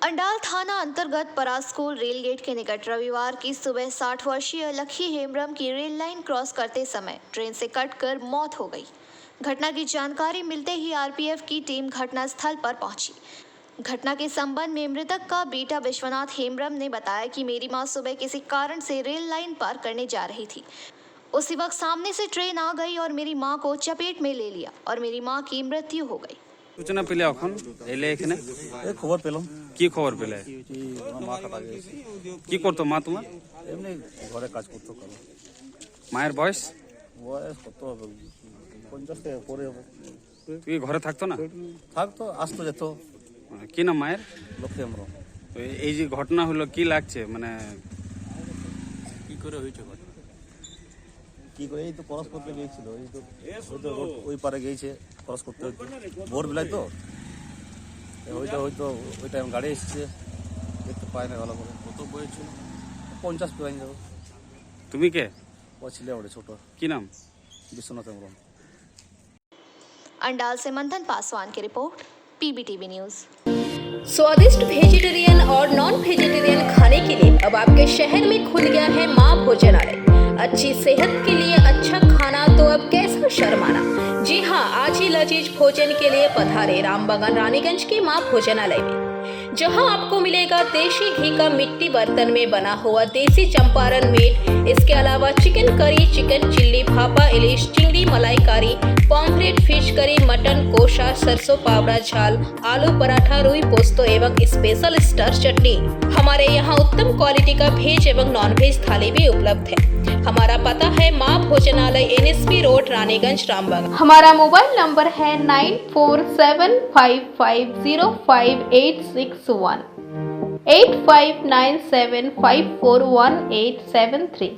अंडाल थाना अंतर्गत परास्कूल rail gate के निकट रविवार की सुबह 60 वर्षीय लखी हेम्ब्रम की रेल लाइन क्रॉस करते समय ट्रेन से कटकर मौत हो गई। घटना की जानकारी मिलते ही आरपीएफ की टीम घटनास्थल पर पहुंची। घटना के संबंध में मृतक का बेटा विश्वनाथ हेम्ब्रम ने बताया कि मेरी मां सुबह किसी कारण से रेल लाइन पार करने जा रही थी। उसी वक्त सामने से ट्रेन आ गई और मेरी मां को चपेट में ले लिया और मेरी मां की मृत्यु हो गई। सूचना পেলে এখন এলে এখানে এই খবর পেলাম। কি খবর পেলে? কি আমার মা কাটা গেছে। কি করতো মা তোমার? এমনি ঘরে কাজ করতো। মায়ের বয়স কত হবে? 50 থেকে পরে হবে। তুই ঘরে থাকতো না? থাকতো, আসতো যেত। কি নাম মায়ের? লক্ষ্মী হেমব্রম। এই যে ঘটনা হলো কি লাগছে, মানে কি করে হয়েছে ঘটনা? কি করে এই তো ক্রস করতে গিয়েছিল, এই তো ওই পারে গিয়েছে ক্রস করতে ভোর বেলায় তো হয়তো ওই টাইম গাড়ি এসেছে, দেখতে পায় না ভালো করে। কত বয়স ছিল? 50 পেয়ে যাবে। তুমি কে? ও ছিলে ওরে ছোট। কি নাম? विश्वनाथ हेम्ब्रम। अंडाल से मंथन पासवान की रिपोर्ट, पीबीटीवी न्यूज। स्वादिष्ट वेजिटेरियन और नॉन वेजिटेरियन खाने के लिए अब आपके शहर में खुल गया है मां भोजनालय। अच्छी सेहत के लिए अच्छा खाना तो अब कैसा शर्माना। जी हां, आज ही लजीज भोजन के लिए पधारे रामबगन रानीगंज के मां भोजनालय में, जहां आपको मिलेगा देशी घी का मिट्टी बर्तन में बना हुआ देसी चंपारण मीट। इसके अलावा chicken curry, chicken chilli, bhapa ilish, chingri malaikari, pomfret, fish curry, mutton kosha, सरसों पावड़ा झाल, आलू पराठा, रुई पोस्तो एवं स्पेशल स्टार चटनी। हमारे यहाँ उत्तम क्वालिटी का वेज एवं नॉन वेज थाली भी उपलब्ध है। हमारा पता है मां भोजनालय, NSP रोड, रानीगंज, रामबगन। हमारा मोबाइल नंबर है 9475505861, 8597541873।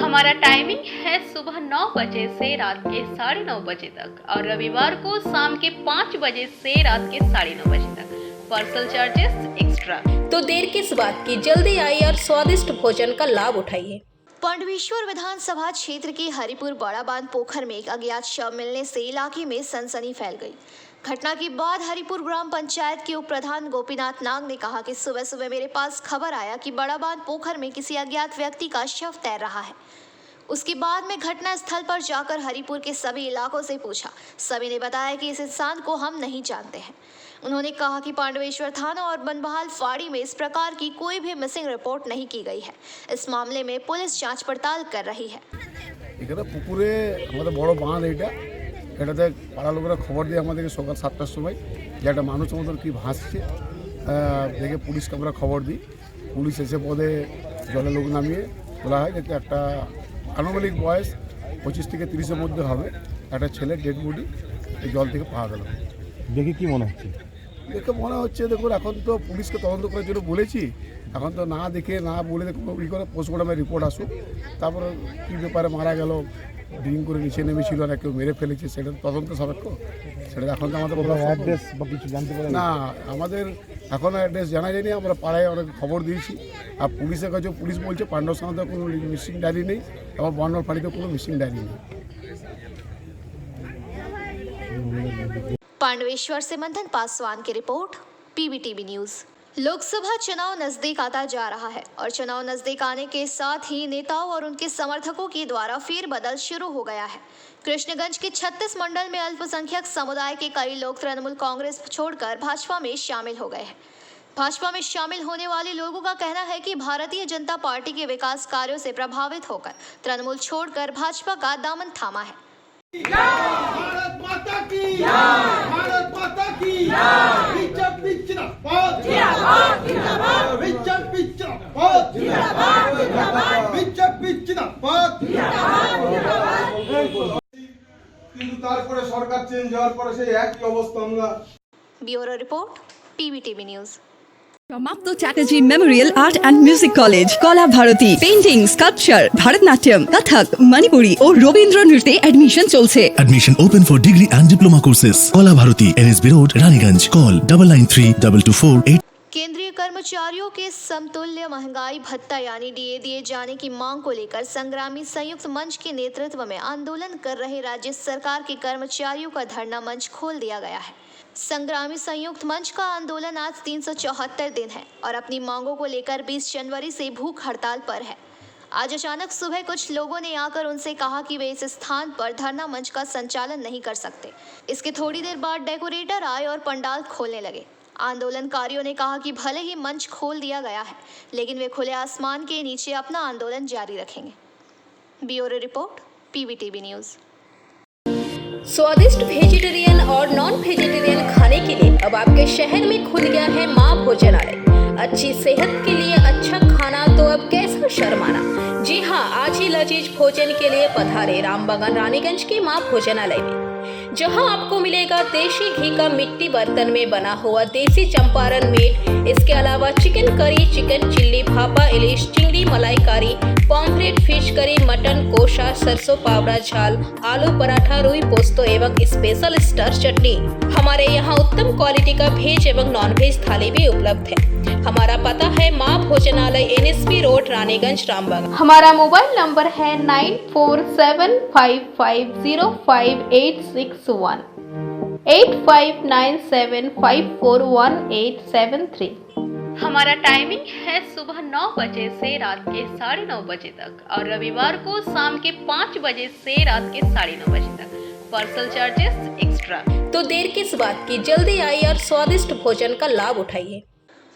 हमारा टाइमिंग है सुबह 9 बजे से रात के 9:30 बजे तक और रविवार को शाम के 5 बजे से रात के 9:30 बजे तक। Parcel charges extra. तो देर किस बात की, जल्दी आइए और स्वादिष्ट भोजन का लाभ उठाइए। पांडवेश्वर विधानसभा क्षेत्र के हरिपुर बड़ा बांध पोखर में एक अज्ञात शव मिलने से इलाके में सनसनी फैल गई। घटना के बाद हरिपुर ग्राम पंचायत के उप प्रधान गोपीनाथ नाग ने कहा कि सुबह सुबह मेरे पास खबर आया कि बड़ा बांध पोखर में किसी अज्ञात व्यक्ति का शव तैर रहा है। उसके बाद में घटना स्थल पर जाकर हरिपुर के सभी इलाकों से पूछा। सभी ने बताया कि इस इंसान को हम नहीं जानते हैं। उन्होंने कहा कि पांडवेश्वर थाना और बनबहाल फाड़ी में इस प्रकार की कोई भी मिसिंग रिपोर्ट नहीं की गई है। इस मामले में पुलिस जांच पड़ताल कर रही है। এখানে পুকুরে আমাদের বড় বাঁধ, এটাতে পাড়া লোকেরা খবর দিয়ে আমাদেরকে সকাল 7টার সময় যে একটা মানুষ আমাদের কি ভাসছে দেখে পুলিশকে আমরা খবর দিই। পুলিশ এসে পদে জলে লোক নামিয়ে তোলা হয়। যাতে একটা আনুমানিক বয়স 25 থেকে 30-এর মধ্যে হবে একটা ছেলে ডেড বডি এই জল থেকে পাওয়া গেল। দেখে কি মনে হচ্ছে? দেখুন এখন তো পুলিশকে তদন্ত করার জন্য বলেছি। এখন তো না দেখে না বলে করে পোস্টমর্টমের রিপোর্ট আসুক, তারপর কী ব্যাপারে মারা গেল, ড্রিঙ্ক করে নিচে নেমেছিল না কেউ মেরে ফেলেছে, সেটা তদন্ত সাপেক্ষ। সেটা এখন তো আমাদের অ্যাড্রেস বা কিছু জানতে পারে না, আমাদের এখনও অ্যাড্রেস জানা যায়নি। আমরা পাড়ায় অনেক খবর দিয়েছি আর পুলিশের কাছে পুলিশ বলছে পাণ্ডব সাঁতে কোনো মিসিং ডায়েরি নেই এবং বর্ণর ফাঁড়িতে কোনো মিসিং ডায়েরি নেই। पांडवेश्वर से मंथन पासवान की रिपोर्ट, पीबीटीवी न्यूज। लोकसभा चुनाव नजदीक आता जा रहा है और चुनाव नजदीक आने के साथ ही नेताओं और उनके समर्थकों के द्वारा फेरबदल शुरू हो गया है। कृष्णगंज के 36 मंडल में अल्पसंख्यक समुदाय के कई लोग तृणमूल कांग्रेस छोड़कर भाजपा में शामिल हो गए हैं। भाजपा में शामिल होने वाले लोगों का कहना है कि भारतीय जनता पार्टी के विकास कार्यों से प्रभावित होकर तृणमूल छोड़कर भाजपा का दामन थामा है। भारत माता की भारत माता की बीजेपी जिंदाबाद जिंदाबाद जिंदाबाद बीजेपी जिंदाबाद जिंदाबाद जिंदाबाद बीजेपी जिंदाबाद जिंदाबाद। কিন্তু তারপরে সরকার চেঞ্জ হওয়ার পরে সেই একই অবস্থা আমরা। Bureau report, PBTV news. Mapto Chatterjee Memorial Art and Music College, Kala Bharati, Painting, Sculpture, Bharatnatyam, Kathak, Manipuri और रवींद्र नृत्य एडमिशन चलছে। Admission open for degree and diploma courses. Kala Bharati, NSB Road, Raniganj. Call 993224. केंद्रीय कर्मचारियों के समतुल्य महंगाई भत्ता यानी डीए दिए जाने की मांग को लेकर संग्रामी संयुक्त मंच के नेतृत्व में आंदोलन कर रहे राज्य सरकार के कर्मचारियों का धरना मंच खोल दिया गया है। संग्रामी संयुक्त मंच का आंदोलन आज 374 दिन है और अपनी मांगों को लेकर 20 जनवरी से भूख हड़ताल पर है। आज अचानक सुबह कुछ लोगों ने आकर उनसे कहा कि वे इस स्थान पर धरना मंच का संचालन नहीं कर सकते। इसके थोड़ी देर बाद डेकोरेटर आए और पंडाल खोलने लगे। आंदोलनकारियों ने कहा कि भले ही मंच खोल दिया गया है, लेकिन वे खुले आसमान के नीचे अपना आंदोलन जारी रखेंगे। Bureau report, PBTV news. स्वादिष्ट वेजिटेरियन और नॉन वेजिटेरियन खाने के लिए अब आपके शहर में खुल गया है माँ भोजनालय। अच्छी सेहत के लिए अच्छा खाना तो अब कैसा शर्माना। जी हाँ, आज ही लजीज भोजन के लिए पधारे रामबागान रानीगंज के माँ भोजनालय में, जहां आपको मिलेगा देशी घी का मिट्टी बर्तन में बना हुआ देसी चंपारण मीट। इसके अलावा chicken curry, chicken chilli, bhapa ilish, chingri malaikari, pomfret, fish curry, mutton kosha, सरसों पावड़ा झाल, आलू पराठा, रुई पोस्तो एवं स्पेशल स्टार चटनी। हमारे यहाँ उत्तम क्वालिटी का वेज एवं नॉन वेज थाली भी उपलब्ध है। हमारा पता है माँ भोजनालय, NSP रोड, रानीगंज, रामबाग। हमारा मोबाइल नंबर है 9475505861, 8597541873। हमारा टाइमिंग है सुबह 9 बजे से रात के 9:30 बजे तक और रविवार को शाम के 5 बजे से रात के 9:30 बजे तक। Parcel charges extra. तो देर किस बात की, जल्दी आइए और स्वादिष्ट भोजन का लाभ उठाइए।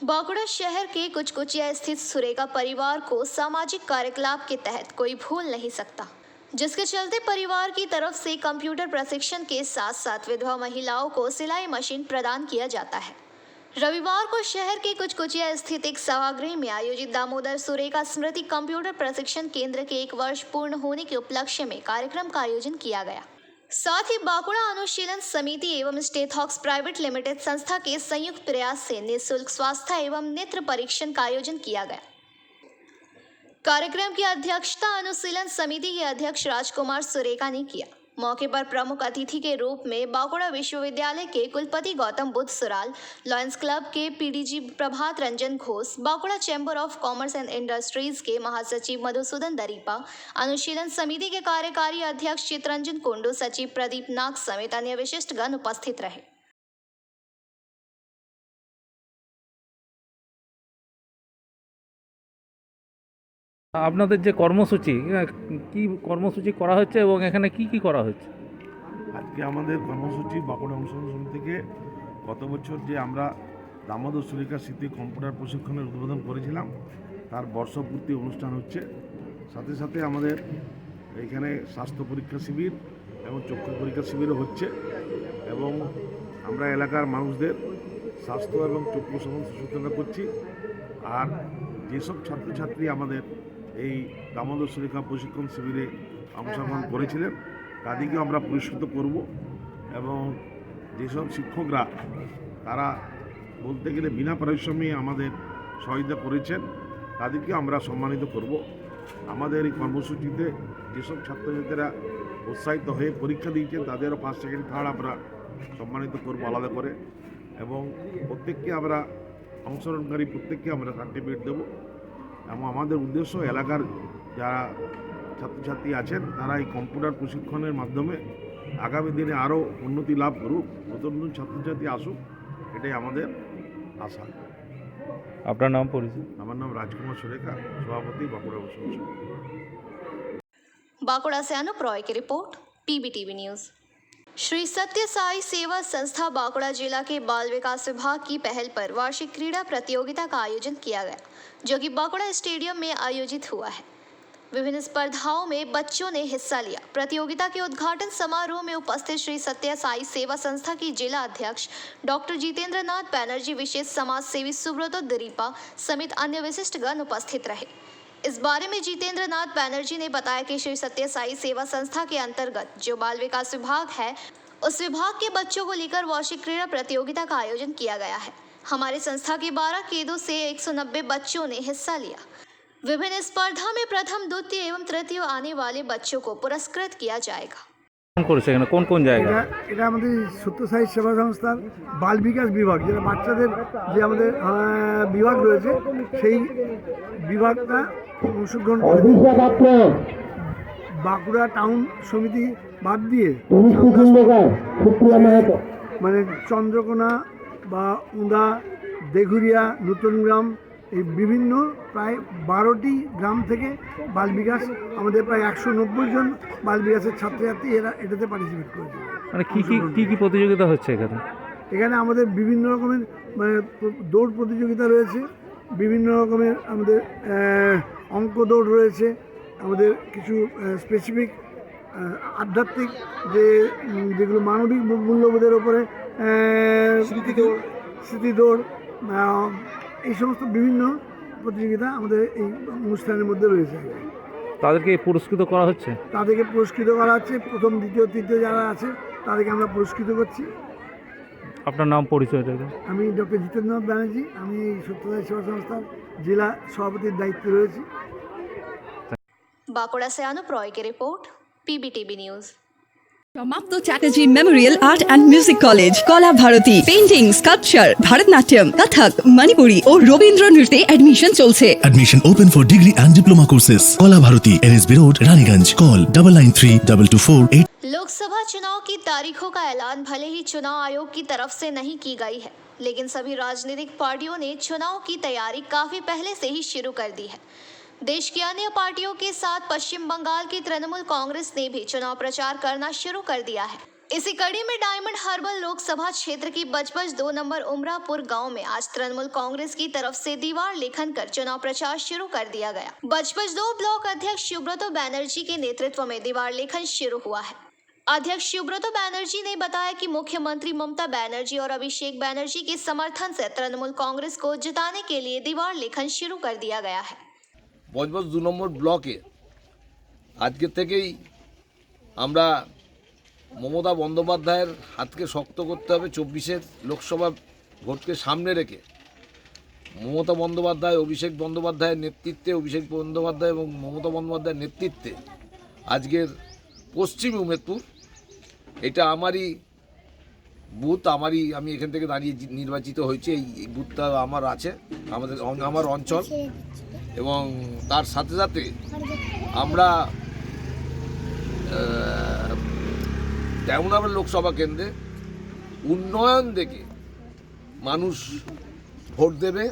बांकुड़ा शहर के कुचकुचिया स्थित सुरेखा परिवार को सामाजिक कार्यकलाप के तहत कोई भूल नहीं सकता, जिसके चलते परिवार की तरफ से कंप्यूटर प्रशिक्षण के साथ साथ विधवा महिलाओं को सिलाई मशीन प्रदान किया जाता है। रविवार को शहर के कुचकुचिया स्थित एक सभागृह में आयोजित दामोदर सुरेखा स्मृति कंप्यूटर प्रशिक्षण केंद्र के 1 वर्ष पूर्ण होने के उपलक्ष्य में कार्यक्रम का आयोजन किया गया। साथ ही बांकुड़ा अनुशीलन समिति एवं स्टेथॉक्स प्राइवेट लिमिटेड संस्था के संयुक्त प्रयास से निःशुल्क स्वास्थ्य एवं नेत्र परीक्षण का आयोजन किया गया। कार्यक्रम की अध्यक्षता अनुशीलन समिति के अध्यक्ष राजकुमार सुरेखा ने किया। मौके पर प्रमुख अतिथि के रूप में बांकुड़ा विश्वविद्यालय के कुलपति गौतम बुद्ध सुराल, लॉयंस क्लब के PDG Prabhat Ranjan Ghosh, Bankura chamber of commerce and industries के महासचिव मधुसूदन दरीपा, अनुशीलन समिति के कार्यकारी अध्यक्ष चितरंजन कुंडू, सचिव प्रदीप नाग समेत अन्य विशिष्ट गण उपस्थित रहे। আপনাদের যে কর্মসূচি, কি কর্মসূচি করা হচ্ছে এবং এখানে কি কি করা হচ্ছে? আজকে আমাদের কর্মসূচি বাঁকুড়া অনুশীলন সমিতি থেকে গত বছর যে আমরা দামোদর সুরেখা স্মৃতি কম্পিউটার প্রশিক্ষণের উদ্বোধন করেছিলাম তার বর্ষপূর্তি অনুষ্ঠান হচ্ছে। সাথে সাথে আমাদের এখানে স্বাস্থ্য পরীক্ষা শিবির এবং চক্ষু পরীক্ষা শিবিরও হচ্ছে এবং আমরা এলাকার মানুষদের স্বাস্থ্য এবং চক্ষু সম্বন্ধে সচেতনতা করছি। আর যেসব ছাত্রছাত্রী আমাদের এই দামোদর সুরেখা প্রশিক্ষণ শিবিরে অংশগ্রহণ করেছিলেন তাদেরকেও আমরা পুরস্কৃত করব এবং যেসব শিক্ষকরা তারা বলতে গেলে বিনা পারিশ্রমে আমাদের সহায়তা করেছেন তাদেরকে আমরা সম্মানিত করব। আমাদের এই কর্মসূচিতে যেসব ছাত্রছাত্রীরা উৎসাহিত হয়ে পরীক্ষা দিয়েছেন তাদেরও 1st, 2nd, 3rd আমরা সম্মানিত করব আলাদা করে এবং প্রত্যেককে আমরা অংশগ্রহণকারী প্রত্যেককে আমরা সার্টিফিকেট দেবো এবং আমাদের উদ্দেশ্য এলাকার যারা ছাত্রছাত্রী আছেন তারা এই কম্পিউটার প্রশিক্ষণের মাধ্যমে আগামী দিনে আরও উন্নতি লাভ করুক, নতুন নতুন ছাত্রছাত্রী আসুক, এটাই আমাদের আশা। আপনার নাম পরিচয়? আমার নাম राजकुमार सुरेखा, सभापति बांकुड़ा अनुशीलन समिति। बांकुड़ा से अनुप रॉय की रिपोर्ट, PBTV न्यूज़। श्री सत्य साई सेवा संस्था बांकुड़ा जिला के बाल विकास विभाग की पहल पर वार्षिक क्रीड़ा प्रतियोगिता का आयोजन किया गया, जो कि बांकुड़ा स्टेडियम में आयोजित हुआ है। विभिन्न स्पर्धाओं में बच्चों ने हिस्सा लिया। प्रतियोगिता के उद्घाटन समारोह में उपस्थित श्री सत्य साई सेवा संस्था की जिला अध्यक्ष डॉक्टर जितेंद्र नाथ बैनर्जी, विशेष समाज सेवी सुब्रतो दरीपा समेत अन्य विशिष्ट गण उपस्थित रहे। इस बारे में जितेंद्र नाथ बैनर्जी ने बताया कि श्री सत्य साई सेवा संस्था के अंतर्गत जो बाल विकास विभाग है, उस विभाग के बच्चों को लेकर वार्षिक क्रीड़ा प्रतियोगिता का आयोजन किया गया है। हमारे संस्था के 12 केंद्रों से 190 बच्चों ने हिस्सा लिया। विभिन्न स्पर्धा में प्रथम, द्वितीय एवं तृतीय आने वाले बच्चों को पुरस्कृत किया जाएगा। কোন কোন জায়গা? এটা আমাদের সত্য সাই সেবা সংস্থার বাল বিকাশ বিভাগ, যেটা বাচ্চাদের যে আমাদের বিভাগ রয়েছে সেই বিভাগটা অংশগ্রহণ করে। বাঁকুড়া টাউন সমিতি বাদ দিয়ে মানে চন্দ্রকোনা বা উঁদা, দেঘুরিয়া, নতুনগ্রাম, এই বিভিন্ন প্রায় 12টি গ্রাম থেকে বাল বিকাশ, আমাদের প্রায় 190 জন বাল বিকাশের ছাত্রছাত্রী এরা এটাতে পার্টিসিপেট করেছে। মানে কি প্রতিযোগিতা হচ্ছে এখানে? এখানে আমাদের বিভিন্ন রকমের মানে দৌড় প্রতিযোগিতা রয়েছে, বিভিন্ন রকমের আমাদের অঙ্ক দৌড় রয়েছে, আমাদের কিছু স্পেসিফিক আধ্যাত্মিক যেগুলো মানবিক মূল্যবোধের ওপরে স্মৃতি দৌড়, এই সমস্ত বিভিন্ন প্রতিযোগিতা আমাদের এই অনুষ্ঠানের মধ্যে রয়েছে। তাদেরকে পুরস্কৃত করা হচ্ছে? তাদেরকে পুরস্কৃত করা হচ্ছে, প্রথম, দ্বিতীয়, তৃতীয় যারা আছে তাদেরকে আমরা পুরস্কৃত করছি। আপনার নাম, পরিচয়টা? আমি ডক্টর জিতেন্দ্রনাথ ব্যানার্জি, আমি এই সত্যসাই সেবা সংস্থার জেলা সভাপতির দায়িত্বে রয়েছি। बांकुड़ा से अनुप रॉय की रिपोर्ट, PBTV न्यूज। সমাপ্ত Chatterjee memorial art and music college, Kala Bharati, painting, sculpture, Bharatanatyam, Kathak, Manipuri ও রবীন্দ্র নৃত্যে অ্যাডমিশন চলছে। Admission open for degree and diploma courses. Kola Bharati, NSB Road, Raniganj. Call 993224 Lok Sabha चुनाव की तारीखों का ऐलान भले ही चुनाव आयोग की तरफ से नहीं की गई है, लेकिन सभी राजनीतिक पार्टियों ने चुनाव की तैयारी काफी पहले से ही शुरू कर दी है। देश की अन्य पार्टियों के साथ पश्चिम बंगाल की तृणमूल कांग्रेस ने भी चुनाव प्रचार करना शुरू कर दिया है। इसी कड़ी में डायमंड हार्बर लोकसभा क्षेत्र की बजबज 2 नंबर उमरापुर गांव में आज तृणमूल कांग्रेस की तरफ से दीवार लेखन कर चुनाव प्रचार शुरू कर दिया गया। बजबज 2 ब्लॉक अध्यक्ष सुब्रतो बैनर्जी के नेतृत्व में दीवार लेखन शुरू हुआ है। अध्यक्ष सुब्रतो बैनर्जी ने बताया कि मुख्यमंत्री ममता बनर्जी और अभिषेक बैनर्जी के समर्थन से तृणमूल कांग्रेस को जिताने के लिए दीवार लेखन शुरू कर दिया गया है। বজবজ 2 নম্বর ব্লকে আজকে থেকেই আমরা মমতা বন্দ্যোপাধ্যায়ের হাতকে শক্ত করতে হবে। 24-এর লোকসভা ভোটকে সামনে রেখে মমতা বন্দ্যোপাধ্যায়, অভিষেক বন্দ্যোপাধ্যায়ের নেতৃত্বে, অভিষেক বন্দ্যোপাধ্যায় এবং মমতা বন্দ্যোপাধ্যায়ের নেতৃত্বে আজকের পশ্চিম উমেদপুর, এটা আমারই বুথ, আমি এখান থেকে দাঁড়িয়ে নির্বাচিত হয়েছি। এই বুথটা আমার আছে, আমার অঞ্চল। এবং তার সাথে সাথে আমরা ডায়মন্ড লোকসভা কেন্দ্রে উন্নয়ন দেখে মানুষ ভোট দেবে।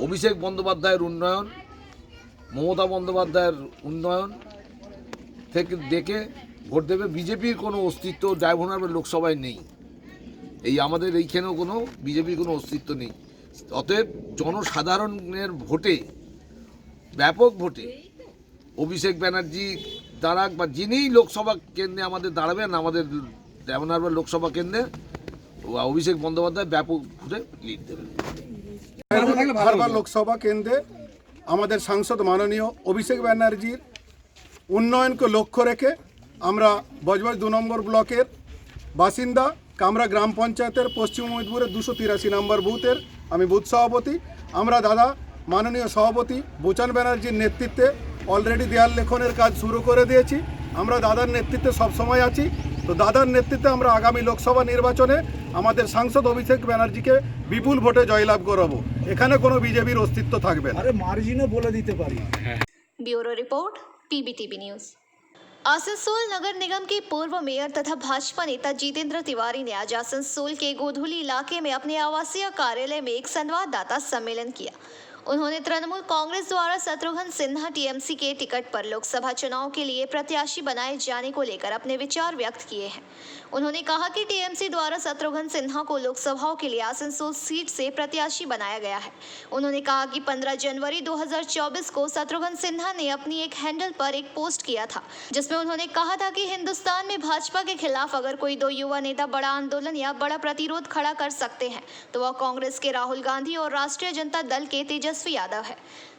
অভিষেক বন্দ্যোপাধ্যায়ের উন্নয়ন, মমতা বন্দ্যোপাধ্যায়ের উন্নয়ন থেকে দেখে ভোট দেবে। বিজেপির কোনো অস্তিত্ব ডায়মন্ড লোকসভায় নেই, আমাদের এইখানেও কোনো বিজেপির কোনো অস্তিত্ব নেই। অতএব জনসাধারণের ভোটে, ব্যাপক ভোটে অভিষেক ব্যানার্জি দাঁড়াক বা যিনিই লোকসভা কেন্দ্রে আমাদের দাঁড়াবেন, আমাদের ডায়মন্ড লোকসভা কেন্দ্রে অভিষেক বন্দ্যোপাধ্যায় ব্যাপক ভোটে লিড দেবেন। হারবার লোকসভা কেন্দ্রে আমাদের সাংসদ মাননীয় অভিষেক ব্যানার্জির উন্নয়নকে লক্ষ্য রেখে আমরা বজবজ 2 নম্বর ব্লকের বাসিন্দা, কামরা গ্রাম পঞ্চায়েতের পশ্চিম উমেদপুরের 283 নম্বর বুথের আমি বুথ সভাপতি। আমরা দাদা মাননীয় সভাপতি বুচান ব্যানার্জির নেতৃত্বে অলরেডি দেয়াল লেখনের কাজ শুরু করে দিয়েছি। আমরা দাদার নেতৃত্বে সবসময় আছি। তো দাদার নেতৃত্বে আমরা আগামী লোকসভা নির্বাচনে আমাদের সাংসদ অভিষেক ব্যানার্জিকে বিপুল ভোটে জয়লাভ করাবো। এখানে কোনো বিজেপির অস্তিত্ব থাকবে না। মার্জিনও বলে দিতে পারি। Bureau report, PBTV news. Asansol नगर निगम के पूर्व मेयर तथा भाजपा नेता जितेंद्र तिवारी ने आज आसनसोल के गोधुली इलाके में अपने आवासीय कार्यालय में एक संवाददाता सम्मेलन किया। उन्होंने तृणमूल कांग्रेस द्वारा शत्रुघ्न सिन्हा TMC के टिकट पर लोकसभा चुनाव के लिए प्रत्याशी बनाए जाने को लेकर अपने विचार व्यक्त किए हैं। उन्होंने कहा कि TMC द्वारा शत्रुघ्न सिन्हा को लोकसभाओं के लिए आसनसोल सीट से प्रत्याशी बनाया गया है। उन्होंने कहा कि 15 जनवरी 2024 को शत्रुघ्न सिन्हा ने अपनी एक हैंडल पर एक पोस्ट किया था, जिसमें उन्होंने कहा था कि हिंदुस्तान में भाजपा के खिलाफ अगर कोई 2 युवा नेता बड़ा आंदोलन या बड़ा प्रतिरोध खड़ा कर सकते हैं तो वह कांग्रेस के राहुल गांधी और राष्ट्रीय जनता दल के तेजस्वी यादव है।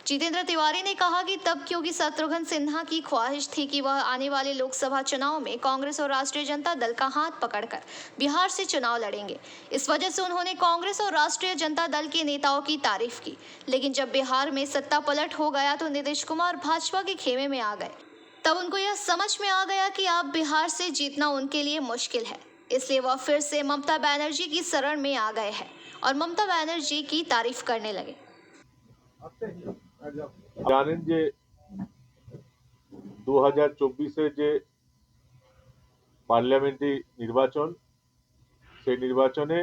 जितेंद्र तिवारी ने कहा कि तब क्योंकि शत्रुघ्न सिन्हा की ख्वाहिश थी कि वह आने वाले लोकसभा चुनाव में कांग्रेस और राष्ट्रीय जनता दल का हाथ पकड़कर बिहार से चुनाव लड़ेंगे। इस वजह से उन्होंने कांग्रेस और राष्ट्रीय जनता दल के नेताओं की तारीफ की। लेकिन जब बिहार में सत्ता पलट हो गया तो नीतीश कुमार भाजपा के खेमे में आ गए। तब उनको यह समझ में आ गया कि अब बिहार से जीतना उनके लिए मुश्किल है, इसलिए वह फिर से ममता बनर्जी की शरण में आ गए हैं और ममता बनर्जी की तारीफ करने लगे। জানেন যে 2024-এ যে পার্লামেন্টারি নির্বাচন, সেই নির্বাচনে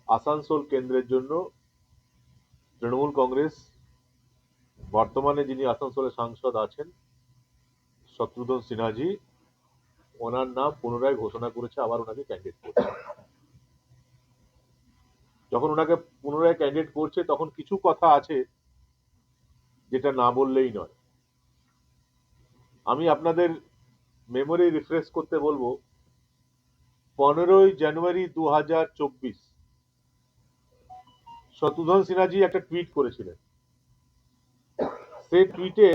আসানসোল কেন্দ্রের জন্য তৃণমূল কংগ্রেস বর্তমানে যিনি আসানসোলের সাংসদ আছেন শত্রুঘ্ন সিনহাজি ওনার নাম পুনরায় ঘোষণা করেছে, আবার ওনাকে ক্যান্ডিডেট করছে। যখন ওনাকে পুনরায় ক্যান্ডিডেট করছে তখন কিছু কথা আছে যেটা না বললেই নয়। আমি আপনাদের মেমোরি রিফ্রেশ করতে বলবো, 15ই জানুয়ারি 2024 শত্রুঘ্ন সিনহাজি একটা টুইট করেছিলেন। সেই টুইটে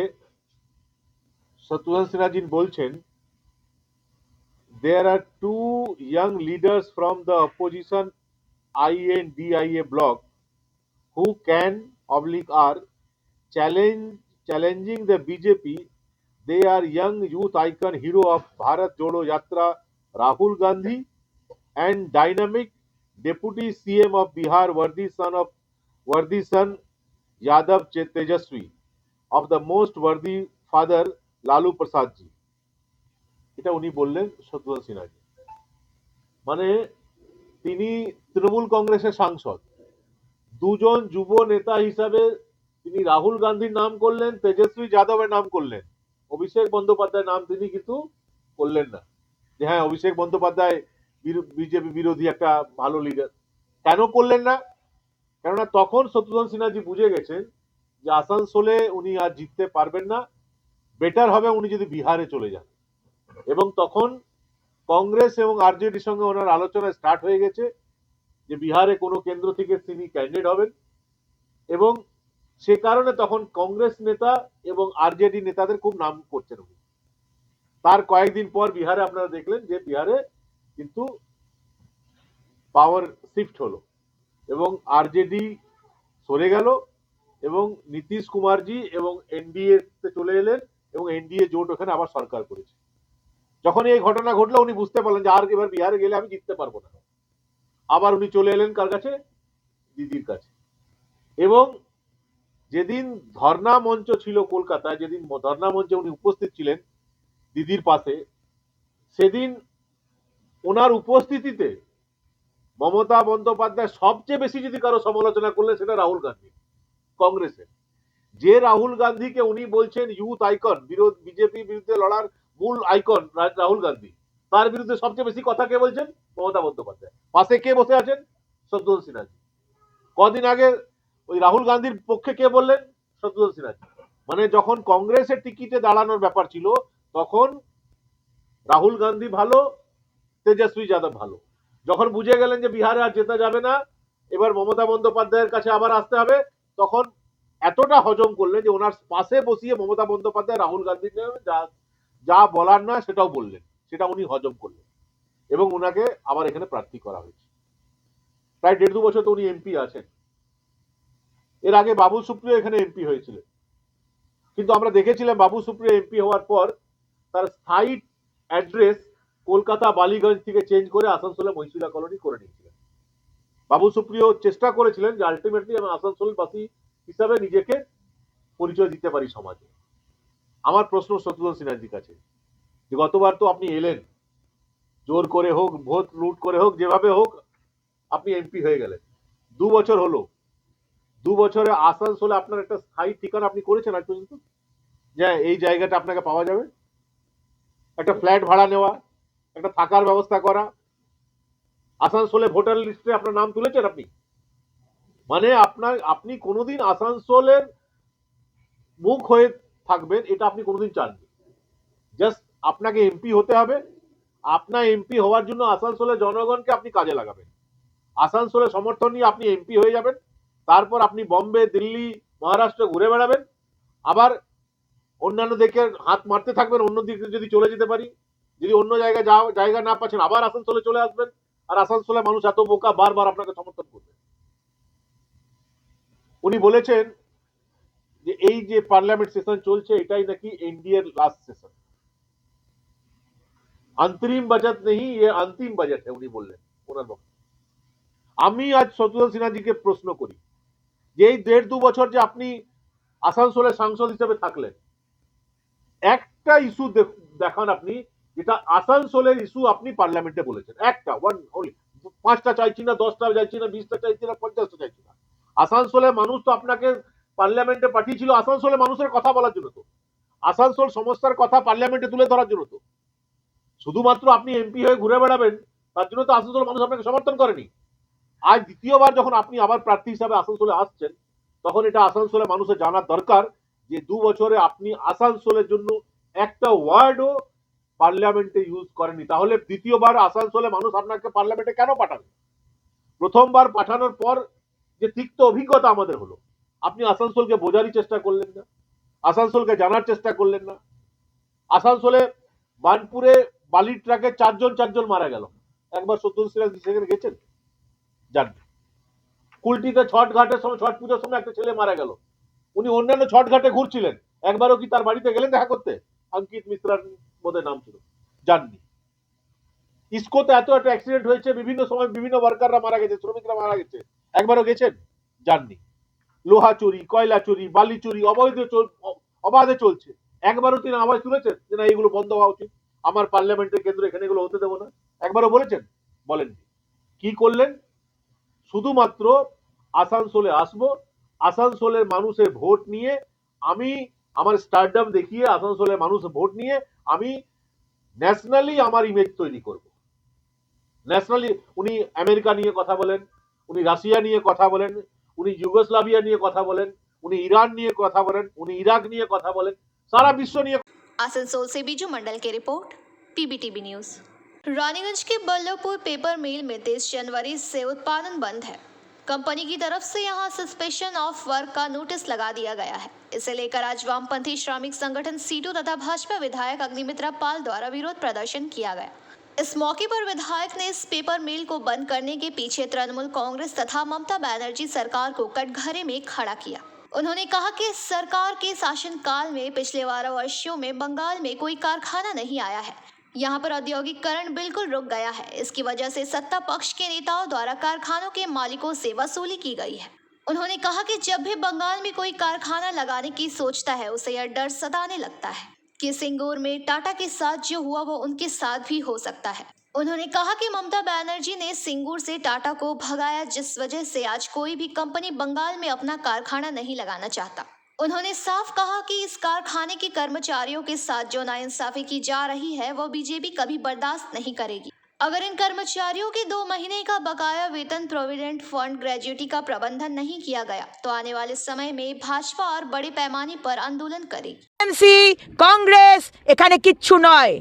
শত্রুঘ্ন সিনহাজি বলছেন, there are two young leaders from the opposition INDIA bloc who can are challenging the BJP. They are young youth icon hero of Bharat Jodo Yatra Rahul Gandhi and dynamic deputy CM of Bihar worthy son Yadav Tejaswi of the most worthy father Lalu Prasad ji. এটা উনি বললেন শত্রুঘ্ন সিনহাজি। মানে তিনি তৃণমূল কংগ্রেসের সাংসদ, দুজন যুব নেতা হিসাবে তিনি রাহুল গান্ধীর নাম করলেন, তেজস্বী যাদবের নাম করলেন, অভিষেক বন্দ্যোপাধ্যায়ের নাম তিনি কিন্তু করলেন না যে হ্যাঁ অভিষেক বন্দ্যোপাধ্যায় বিজেপি বিরোধী একটা ভালো লিডার। কেন করলেন না? কেননা তখন শত্রুঘ্ন সিনহাজি বুঝে গেছেন যে আসানসোলে উনি আর জিততে পারবেন না, বেটার হবে উনি যদি বিহারে চলে যান। এবং তখন কংগ্রেস এবং আরজেডির সঙ্গে ওনার আলোচনা স্টার্ট হয়ে গেছে যে বিহারে কোনো কেন্দ্র থেকে তিনি ক্যান্ডিডেট হবেন, এবং সে কারণে তখন কংগ্রেস নেতা এবং আরজেডি নেতাদের খুব নাম করছেন উনি। তার কয়েকদিন পর বিহারে আপনারা দেখলেন যে বিহারে কিন্তু পাওয়ার শিফট হলো এবং আরজেডি সরে গেল এবং নীতিশ কুমারজি এবং এনডিএ তে চলে এলেন এবং এনডিএ জোট ওখানে আবার সরকার করেছে। যখন এই ঘটনা ঘটলো উনি বুঝতে পারলেন যে আর এবার বিহারে গেলে আমি জিততে পারবো না, আবার উনি চলে এলেন কার কাছে? দিদির কাছে। এবং যেদিন ধর্ণা মঞ্চ ছিল কলকাতায়, যেদিন ধর্ণা মঞ্চে উনি উপস্থিত ছিলেন দিদির পাশে, সেদিন ওনার উপস্থিতিতে মমতা বন্দ্যোপাধ্যায় সবচেয়ে বেশি যদি কারো সমালোচনা করলেন সেটা রাহুল গান্ধী, কংগ্রেসের। যে রাহুল গান্ধীকে উনি বলছেন ইউথ আইকন, বিজেপি বিরুদ্ধে লড়ার মূল আইকন রাহুল গান্ধী, তার বিরুদ্ধে সবচেয়ে বেশি কথা কে বলছেন? মমতা বন্দ্যোপাধ্যায়। পাশে কে বসে আছেন? শত্রুঘ্ন সিনহাজি। কদিন আগে ওই রাহুল গান্ধীর পক্ষে কে বললেন? শত্রুঘ্ন সিনহাজি। মানে যখন কংগ্রেসের টিকিটে দাঁড়ানোর ব্যাপার ছিল তখন রাহুল গান্ধী ভালো, তেজস্বী যাদব ভালো। যখন বুঝে গেলেন যে বিহারে আর জেতা যাবে না, এবার মমতা বন্দ্যোপাধ্যায়ের কাছে আবার আসতে হবে, তখন এতটা হজম করলেন যে ওনার পাশে বসিয়ে মমতা বন্দ্যোপাধ্যায় রাহুল গান্ধীকে যা বলার না সেটাও বললেন, সেটা উনি হজম করলেন এবং ওনাকে আবার এখানে প্রার্থী করা হয়েছে। প্রায় 1.5-2 বছর তো উনি এমপি আছেন। এর আগে বাবুল সুপ্রিয় এখানে এমপি হয়েছিলেন, কিন্তু আমরা দেখেছিলাম বাবু সুপ্রিয় এমপি হওয়ার পর তার স্থায়ী অ্যাড্রেস কলকাতা বালিগঞ্জ থেকে চেঞ্জ করে আসানসোলে মহিশিলা কলোনি করে নিয়েছিলেন। বাবু সুপ্রিয় চেষ্টা করেছিলেন যে আলটিমেটলি আমি আসানসোলবাসী হিসাবে নিজেকে পরিচয় দিতে পারি সমাজে। আমার প্রশ্ন শত্রুঘ্ন সিনহাজির কাছে, যে গতবার তো আপনি এলেন, জোর করে হোক, ভোট লুট করে হোক, যেভাবে হোক আপনি এমপি হয়ে গেলেন। 2 বছর হলো, 2 বছরে আসানসোলে আপনার একটা স্থায়ী ঠিকানা আপনি করেছেন আজ পর্যন্ত? যে এই জায়গাটা আপনাকে পাওয়া যাবে, একটা ফ্ল্যাট ভাড়া নেওয়া, একটা থাকার ব্যবস্থা করা, আসানসোলে ভোটার লিস্টে আপনার নাম তুলেছেন আপনি? মানে আপনি কোনোদিন আসানসোলের মুখ হয়ে থাকবেন এটা আপনি কোনোদিন চাননি। জাস্ট আপনাকে এমপি হতে হবে, আপনার এমপি হওয়ার জন্য আসানসোলের জনগণকে আপনি কাজে লাগাবেন, আসানসোলের সমর্থন নিয়ে আপনি এমপি হয়ে যাবেন, তারপর আপনি বম্বে, দিল্লি, মহারাষ্ট্র ঘুরে বেড়াবেন, আবার অন্যান্য দিকে হাত মারতে থাকবেন, অন্য দিকে যদি চলে যেতে পারি, যদি অন্য জায়গা না পাচ্ছেন আবার আসানসোলে চলে আসবেন, আর আসানসোলে মানুষ এত বোকা বারবার আপনাকে সমর্থন করবে। উনি বলেছেন যে এই যে পার্লামেন্ট সেশন চলছে এটাই নাকি এনডিএ এর লাস্ট সেশন, अंतरिम बजट नहीं ये अंतिम बजट है উনি বললেন ওনার বক্তব্যে। আমি আজ শত্রুঘ্ন সিনহাজিকে প্রশ্ন করি যে এই 1.5-2 বছর যে আপনি আসানসোলের সাংসদ হিসেবে থাকলেন, একটা ইস্যু দেখান আপনি যেটা আসানসোলের ইস্যু আপনি পার্লামেন্টে বলেছেন, একটা ওয়ান অনলি, 5টা চাইছি না, 10টা চাইছি না, 20টা চাইছি না, 50টা চাইছি না। আসানসোলের মানুষ তো আপনাকে পার্লামেন্টে পাঠিয়েছিল আসানসোলের মানুষের কথা বলার জন্য, তো আসানসোল সমস্যার কথা পার্লামেন্টে তুলে ধরার জন্য। তো শুধুমাত্র আপনি এমপি হয়ে ঘুরে বেড়াবেন তার জন্য তো আসানসোলের মানুষ আপনাকে সমর্থন করেনি। আজ দ্বিতীয়বার যখন আপনি আবার প্রার্থী হিসাবে আসানসোলে আসছেন, তখন এটা আসানসোলের মানুষের জানার দরকার যে 2 বছরে আপনি আসানসোলের জন্য একটা ওয়ার্ডও পার্লামেন্টে ইউজ করেনি। তাহলে দ্বিতীয়বার আসানসোলে মানুষ আপনাকে পার্লামেন্টে কেন পাঠাবে? প্রথমবার পাঠানোর পর যে তিক্ত অভিজ্ঞতা আমাদের হলো, আপনি আসানসোলকে বোঝারই চেষ্টা করলেন না, আসানসোলকে জানার চেষ্টা করলেন না। আসানসোলে বানপুরে বালির ট্রাকে 4 জন মারা গেল, একবার সত্যজিৎ সিনহা সেখানে গেছেন? জানেন। কুলটিতে ছট ঘাটের সময়, ছট পুজোর সময় একটা ছেলে মারা গেল, উনি অন্যান্য ছট ঘাটে ঘুরছিলেন, একবারও কি তার বাড়িতে গেলেন দেখা করতে? অঙ্কিত মিশ্রার বোধহয় নাম ছিল, যাননি। ইসকোতে এত একটা অ্যাক্সিডেন্ট হয়েছে, বিভিন্ন সময় বিভিন্ন ওয়ার্কাররা মারা গেছে, শ্রমিকরা মারা গেছে, একবারও গেছেন? যাননি। লোহা চুরি, কয়লা চুরি, বালি চুরি অবাধে চলছে, একবারও তিনি আওয়াজ তুলেছেন যে না এগুলো বন্ধ হওয়া উচিত, আমার পার্লামেন্টের কেন্দ্র, এখানে এগুলো হতে দেবো না? একবারও বলেছেন? বলেননি। কি করলেন? শুধুমাত্র আসানসোলে আসবো, আসানসোলের মানুষের ভোট নিয়ে আমি আমার স্টারডাম দেখিয়ে, আসানসোলের মানুষের ভোট নিয়ে আমি ন্যাশনালি আমার ইমেজ তৈরি করব। ন্যাশনালি উনি আমেরিকা নিয়ে কথা বলেন, উনি রাশিয়া নিয়ে কথা বলেন, উনি যুগোস্লাভিয়া নিয়ে কথা বলেন, উনি ईरान নিয়ে কথা বলেন, উনি ইরাक নিয়ে কথা বলেন, সারা বিশ্ব নিয়ে। आसनसोल से बीजू मंडल की रिपोर्ट, पीबीटीवी न्यूज। रानीगंज के बल्लभपुर पेपर मिल में 23 जनवरी से उत्पादन बंद है। कंपनी की तरफ से यहां सस्पेंशन ऑफ वर्क का नोटिस लगा दिया गया है। इसे लेकर आज वामपंथी श्रमिक संगठन सीटू तथा भाजपा विधायक अग्निमित्रा पाल द्वारा विरोध प्रदर्शन किया गया। इस मौके पर विधायक ने इस पेपर मिल को बंद करने के पीछे तृणमूल कांग्रेस तथा ममता बनर्जी सरकार को कटघरे में खड़ा किया। उन्होंने कहा कि सरकार के शासनकाल में पिछले 12 वर्षों में बंगाल में कोई कारखाना नहीं आया है। यहाँ पर औद्योगिकरण बिल्कुल रुक गया है। इसकी वजह से सत्ता पक्ष के नेताओं द्वारा कारखानों के मालिकों से वसूली की गई है। उन्होंने कहा कि जब भी बंगाल में कोई कारखाना लगाने की सोचता है, उसे यह डर सताने लगता है कि सिंगूर में टाटा के साथ जो हुआ वो उनके साथ भी हो सकता है। उन्होंने कहा कि ममता बनर्जी ने सिंगूर से टाटा को भगाया, जिस वजह से आज कोई भी कंपनी बंगाल में अपना कारखाना नहीं लगाना चाहता। उन्होंने साफ कहा कि इस कारखाने के कर्मचारियों के साथ जो नाइंसाफी की जा रही है वो बीजेपी कभी बर्दाश्त नहीं करेगी। अगर इन कर्मचारियों के 2 महीने का बकाया वेतन, प्रोविडेंट फंड, ग्रेजुटी का प्रबंधन नहीं किया गया तो आने वाले समय में भाजपा और बड़े पैमाने पर आंदोलन करेगी। টিএমসি কংগ্রেস এখানে কিচ্ছু নয়,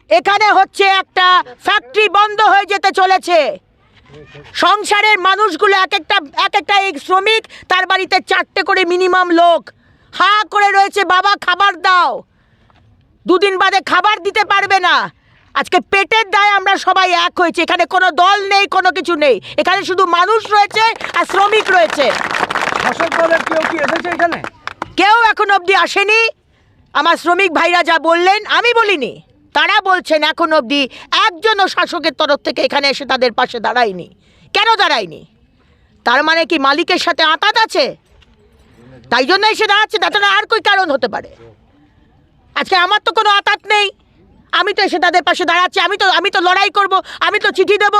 এখানে হচ্ছে একটা ফ্যাক্টরি বন্ধ হয়ে যেতে চলেছে। সংসারের মানুষগুলো এক একটা এই শ্রমিক, তার বাড়িতে 4টে করে মিনিমাম লোক হা করে রয়েছে, বাবা খাবার দাও। 2 দিন বাদে খাবার দিতে পারবে না। আজকে পেটের দায়ে আমরা সবাই এক হয়েছে, এখানে কোনো দল নেই, কোনো কিছু নেই, এখানে শুধু মানুষ রয়েছে আর শ্রমিক রয়েছে। কেউ এখন অবধি আসেনি। আমার শ্রমিক ভাইরা যা বললেন আমি বলিনি, তারা বলছেন এখন অবধি একজনও শাসকের তরফ থেকে এখানে এসে তাদের পাশে দাঁড়ায়নি। কেন দাঁড়ায়নি? তার মানে কি মালিকের সাথে আঁতাত আছে, তাই জন্য এসে দাঁড়াচ্ছে? তাতে আর কই কারণ হতে পারে? আজকে আমার তো কোনো আঁতাত নেই, আমি তো এসে তাদের পাশে দাঁড়াচ্ছি, আমি তো লড়াই করব, আমি তো চিঠি দেব।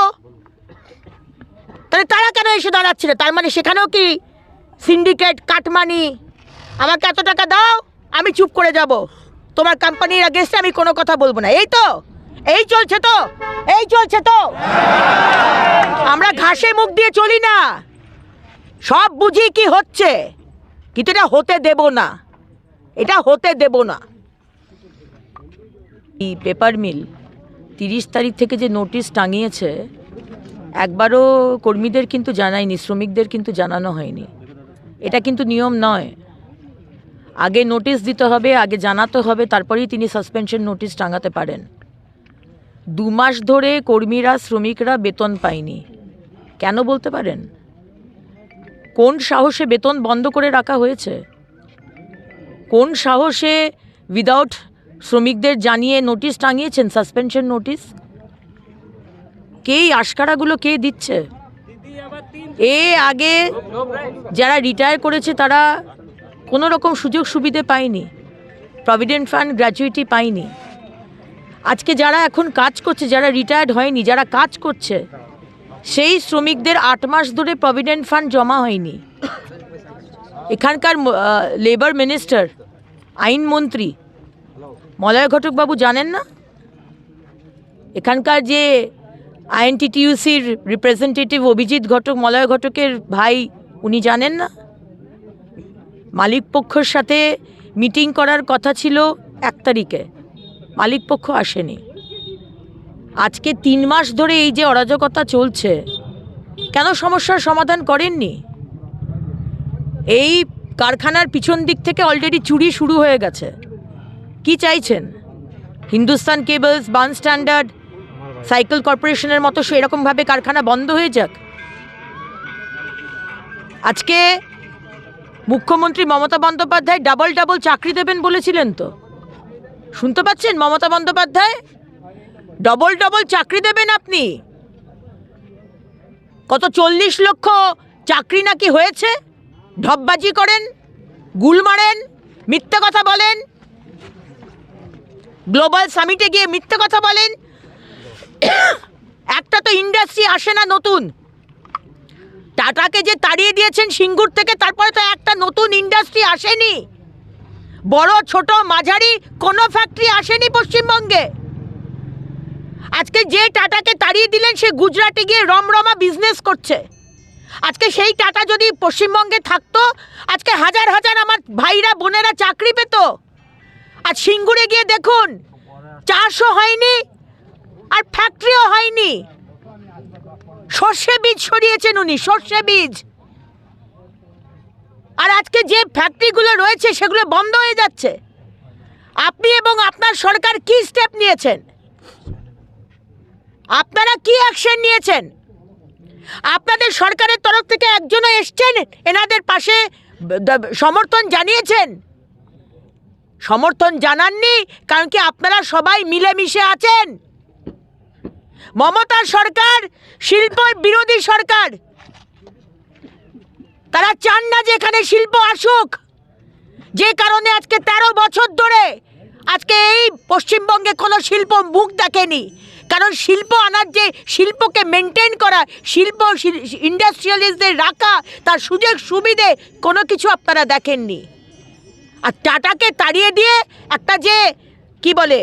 তাহলে তারা কেন এসে দাঁড়াচ্ছে না? তার মানে সেখানেও কি সিন্ডিকেট, কাটমানি, আমাকে এত টাকা দাও আমি চুপ করে যাব, তোমার কোম্পানির এগেইনস্টে আমি কোনো কথা বলবো না। এই তো এই চলছে তো আমরা ঘাসে মুখ দিয়ে চলি না, সব বুঝি কি হচ্ছে, কিন্তু এটা হতে দেব না। এই পেপার মিল 30 তারিখ থেকে যে নোটিশ টাঙিয়েছে, একবারও কর্মীদের কিন্তু জানায়নি, শ্রমিকদের কিন্তু জানানো হয়নি। এটা কিন্তু নিয়ম নয়। আগে নোটিশ দিতে হবে, আগে জানাতে হবে, তারপরেই তিনি সাসপেনশন নোটিশ টাঙাতে পারেন। 2 মাস ধরে কর্মীরা, শ্রমিকরা বেতন পায়নি, কেন বলতে পারেন? কোন সাহসে বেতন বন্ধ করে রাখা হয়েছে? কোন সাহসে উইদাউট শ্রমিকদের জানিয়ে নোটিশ টাঙিয়েছেন, সাসপেনশন নোটিশ? কে আশকারাগুলো কে দিচ্ছে? আগে যারা রিটায়ার করেছে তারা কোনো রকম সুযোগ সুবিধে পায়নি, প্রভিডেন্ট ফান্ড, গ্র্যাচুইটি পায়নি। আজকে যারা এখন কাজ করছে, যারা রিটায়ার্ড হয়নি, যারা কাজ করছে, সেই শ্রমিকদের 8 মাস ধরে প্রভিডেন্ট ফান্ড জমা হয়নি। এখানকার লেবার মিনিস্টার, আইনমন্ত্রী মলয় ঘটক বাবু জানেন না? এখানকার যে আইএনটিটিইউসির রিপ্রেজেন্টেটিভ অভিজিৎ ঘটক, মলয় ঘটকের ভাই, উনি জানেন না? মালিক পক্ষের সাথে মিটিং করার কথা ছিল 1 তারিখে, মালিক পক্ষ আসেনি। আজকে 3 মাস ধরে এই যে অরাজকতা চলছে, কেন সমস্যার সমাধান করেননি? এই কারখানার পিছন দিক থেকে অলরেডি চুরি শুরু হয়ে গেছে। কি চাইছেন? Hindustan cables, burn standard, cycle কর্পোরেশনের মতো এরকমভাবে কারখানা বন্ধ হয়ে যাক? আজকে মুখ্যমন্ত্রী মমতা বন্দ্যোপাধ্যায় ডাবল চাকরি দেবেন বলেছিলেন তো, শুনতে পাচ্ছেন? মমতা বন্দ্যোপাধ্যায় ডবল চাকরি দেবেন আপনি। কত 40 লক্ষ চাকরি নাকি হয়েছে। ঢপবাজি করেন, গুল মারেন, মিথ্যে কথা বলেন, গ্লোবাল সামিটে গিয়ে মিথ্যে কথা বলেন। একটা তো ইন্ডাস্ট্রি আসে না নতুন। টাটাকে যে তাড়িয়ে দিয়েছেন সিঙ্গুর থেকে, তারপরে তো একটা নতুন ইন্ডাস্ট্রি আসেনি। বড় ছোট মাঝারি কোনো ফ্যাক্টরি আসেনি পশ্চিমবঙ্গে। আজকে যে টাটাকে তাড়িয়ে দিলেন, সে গুজরাটে গিয়ে রমরমা বিজনেস করছে। আজকে সেই টাটা যদি পশ্চিমবঙ্গে থাকতো, আজকে হাজার হাজার আমার ভাইরা বোনেরা চাকরি পেত। আজ সিঙ্গুরে গিয়ে দেখুন, চাষও হয়নি আর ফ্যাক্টরিও হয়নি। সর্ষে বীজ সরিয়েছেন উনি, সর্ষে বীজ। আর আজকে যে ফ্যাক্টরিগুলো রয়েছে সেগুলো বন্ধ হয়ে যাচ্ছে। আপনি এবং আপনার সরকার কি স্টেপ নিয়েছেন? আপনারা কি অ্যাকশন নিয়েছেন? আপনাদের সরকারের তরফ থেকে একজনও এসছেন এনাদের পাশে সমর্থন জানিয়েছেন? সমর্থন জানাননি, কারণ কি আপনারা সবাই মিলেমিশে আছেন। মমতার সরকার শিল্প বিরোধী সরকার। তারা চান না যে এখানে শিল্প আসুক, যে কারণে আজকে 13 বছর ধরে আজকে এই পশ্চিমবঙ্গে কোনো শিল্প মুখ দেখেনি। কারণ শিল্প আনার, যে শিল্পকে মেনটেন করা, শিল্প ইন্ডাস্ট্রিয়ালিস্টদের রাখা, তার সুযোগ সুবিধে কোনো কিছু আপনারা দেখেননি। আর টাটাকে তাড়িয়ে দিয়ে একটা যে কি বলে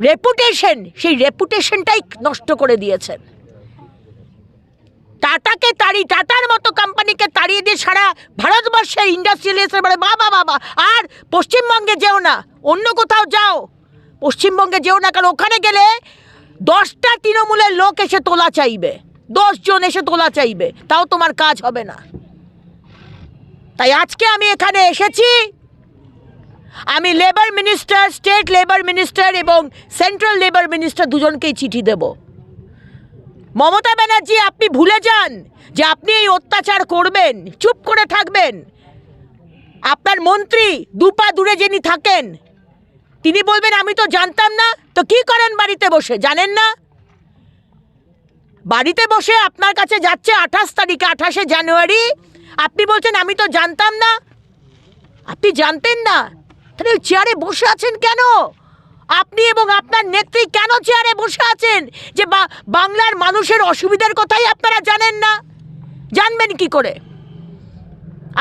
রেপুটেশন, সেই রেপুটেশনটাই নষ্ট করে দিয়েছেন। টাটার মতো কোম্পানিকে তাড়িয়ে দিয়ে সারা ভারতবর্ষের ইন্ডাস্ট্রিয়ালিস্টরা বলে বাবা আর পশ্চিমবঙ্গে যেও না, অন্য কোথাও যাও, পশ্চিমবঙ্গে যেও না। কারণ ওখানে গেলে 10টা তৃণমূলের লোক এসে তোলা চাইবে, 10 জন এসে তোলা চাইবে, তাও তোমার কাজ হবে না। তাই আজকে আমি এখানে এসেছি। আমি labour minister, state labour minister এবং সেন্ট্রাল লেবার মিনিস্টার দুজনকেই চিঠি দেব। মমতা ব্যানার্জি, আপনি ভুলে যান যে আপনি এই অত্যাচার করবেন, চুপ করে থাকবেন। আপনার মন্ত্রী দুপা দূরে যিনি থাকেন, তিনি বলবেন আমি তো জানতাম না। তো কি করেন বাড়িতে বসে, জানেন না? বাড়িতে বসে আপনার কাছে যাচ্ছে 28 তারিখে, 28শে জানুয়ারি, আপনি বলছেন আমি তো জানতাম না। আপনি জানতেন না, তাহলে ওই চেয়ারে বসে আছেন কেন? আপনি এবং আপনার নেত্রী কেন চেয়ারে বসে আছেন? যে বাংলার মানুষের অসুবিধার কথাই আপনারা জানেন না? জানবেন কি করে?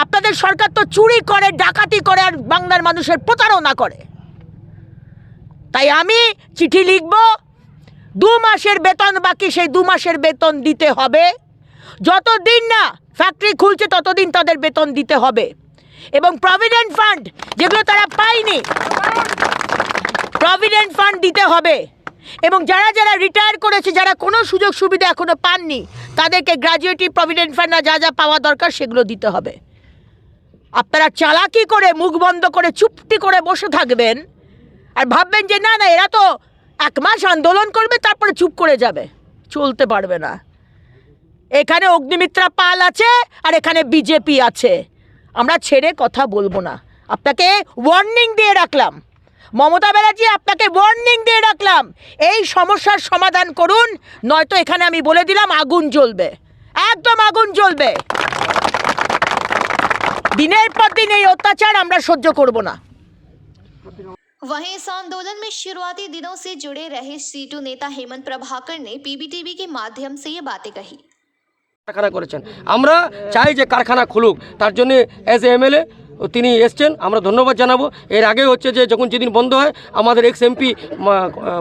আপনাদের সরকার তো চুরি করে, ডাকাতি করে আর বাংলার মানুষের প্রতারণা করে। তাই আমি চিঠি লিখব, 2 মাসের বেতন বাকি, সেই 2 মাসের বেতন দিতে হবে। যতদিন না ফ্যাক্টরি খুলছে ততদিন তাদের বেতন দিতে হবে। এবং প্রভিডেন্ট ফান্ড যেগুলো তারা পায়নি, প্রভিডেন্ট ফান্ড দিতে হবে। এবং যারা যারা রিটায়ার করেছে, যারা কোনো সুযোগ সুবিধা এখনো পাননি, তাদেরকে গ্র্যাজুয়েটি প্রভিডেন্ট ফান্ড না যা যা পাওয়া দরকার সেগুলো দিতে হবে। আপনারা চালাকি করে, মুখ বন্ধ করে, চুপটি করে বসে থাকবেন আর ভাববেন যে না এরা তো 1 মাস আন্দোলন করবে তারপরে চুপ করে যাবে। চলতে পারবে না। এখানে অগ্নিমিত্রা পাল আছে আর এখানে বিজেপি আছে। আমরা ছেড়ে কথা বলবো না। আপনাকে ওয়ার্নিং দিয়ে রাখলাম, মমতা ব্যানার্জি, আপনাকে ওয়ার্নিং দিয়ে রাখলাম, এই সমস্যার সমাধান করুন, নয়তো এখানে আমি বলে দিলাম আগুন জ্বলবে, একদম আগুন জ্বলবে। দিনের পর দিন এই অত্যাচার আমরা সহ্য করব না। वहीं इस आंदोलन में शुरुआती दिनों से जुड़े रहे सीटू नेता हेमंत प्रभाकर ने पीबीटीवी के माध्यम से ये बातें कही। কারখানা করেছেন, আমরা চাই যে কারখানা খুলুক, তার জন্য এজ এমএলএ তিনি এসছেন, আমরা ধন্যবাদ জানাবো। এর আগে হচ্ছে যে যখন যেদিন বন্ধ হয় আমাদের এক্স এমপি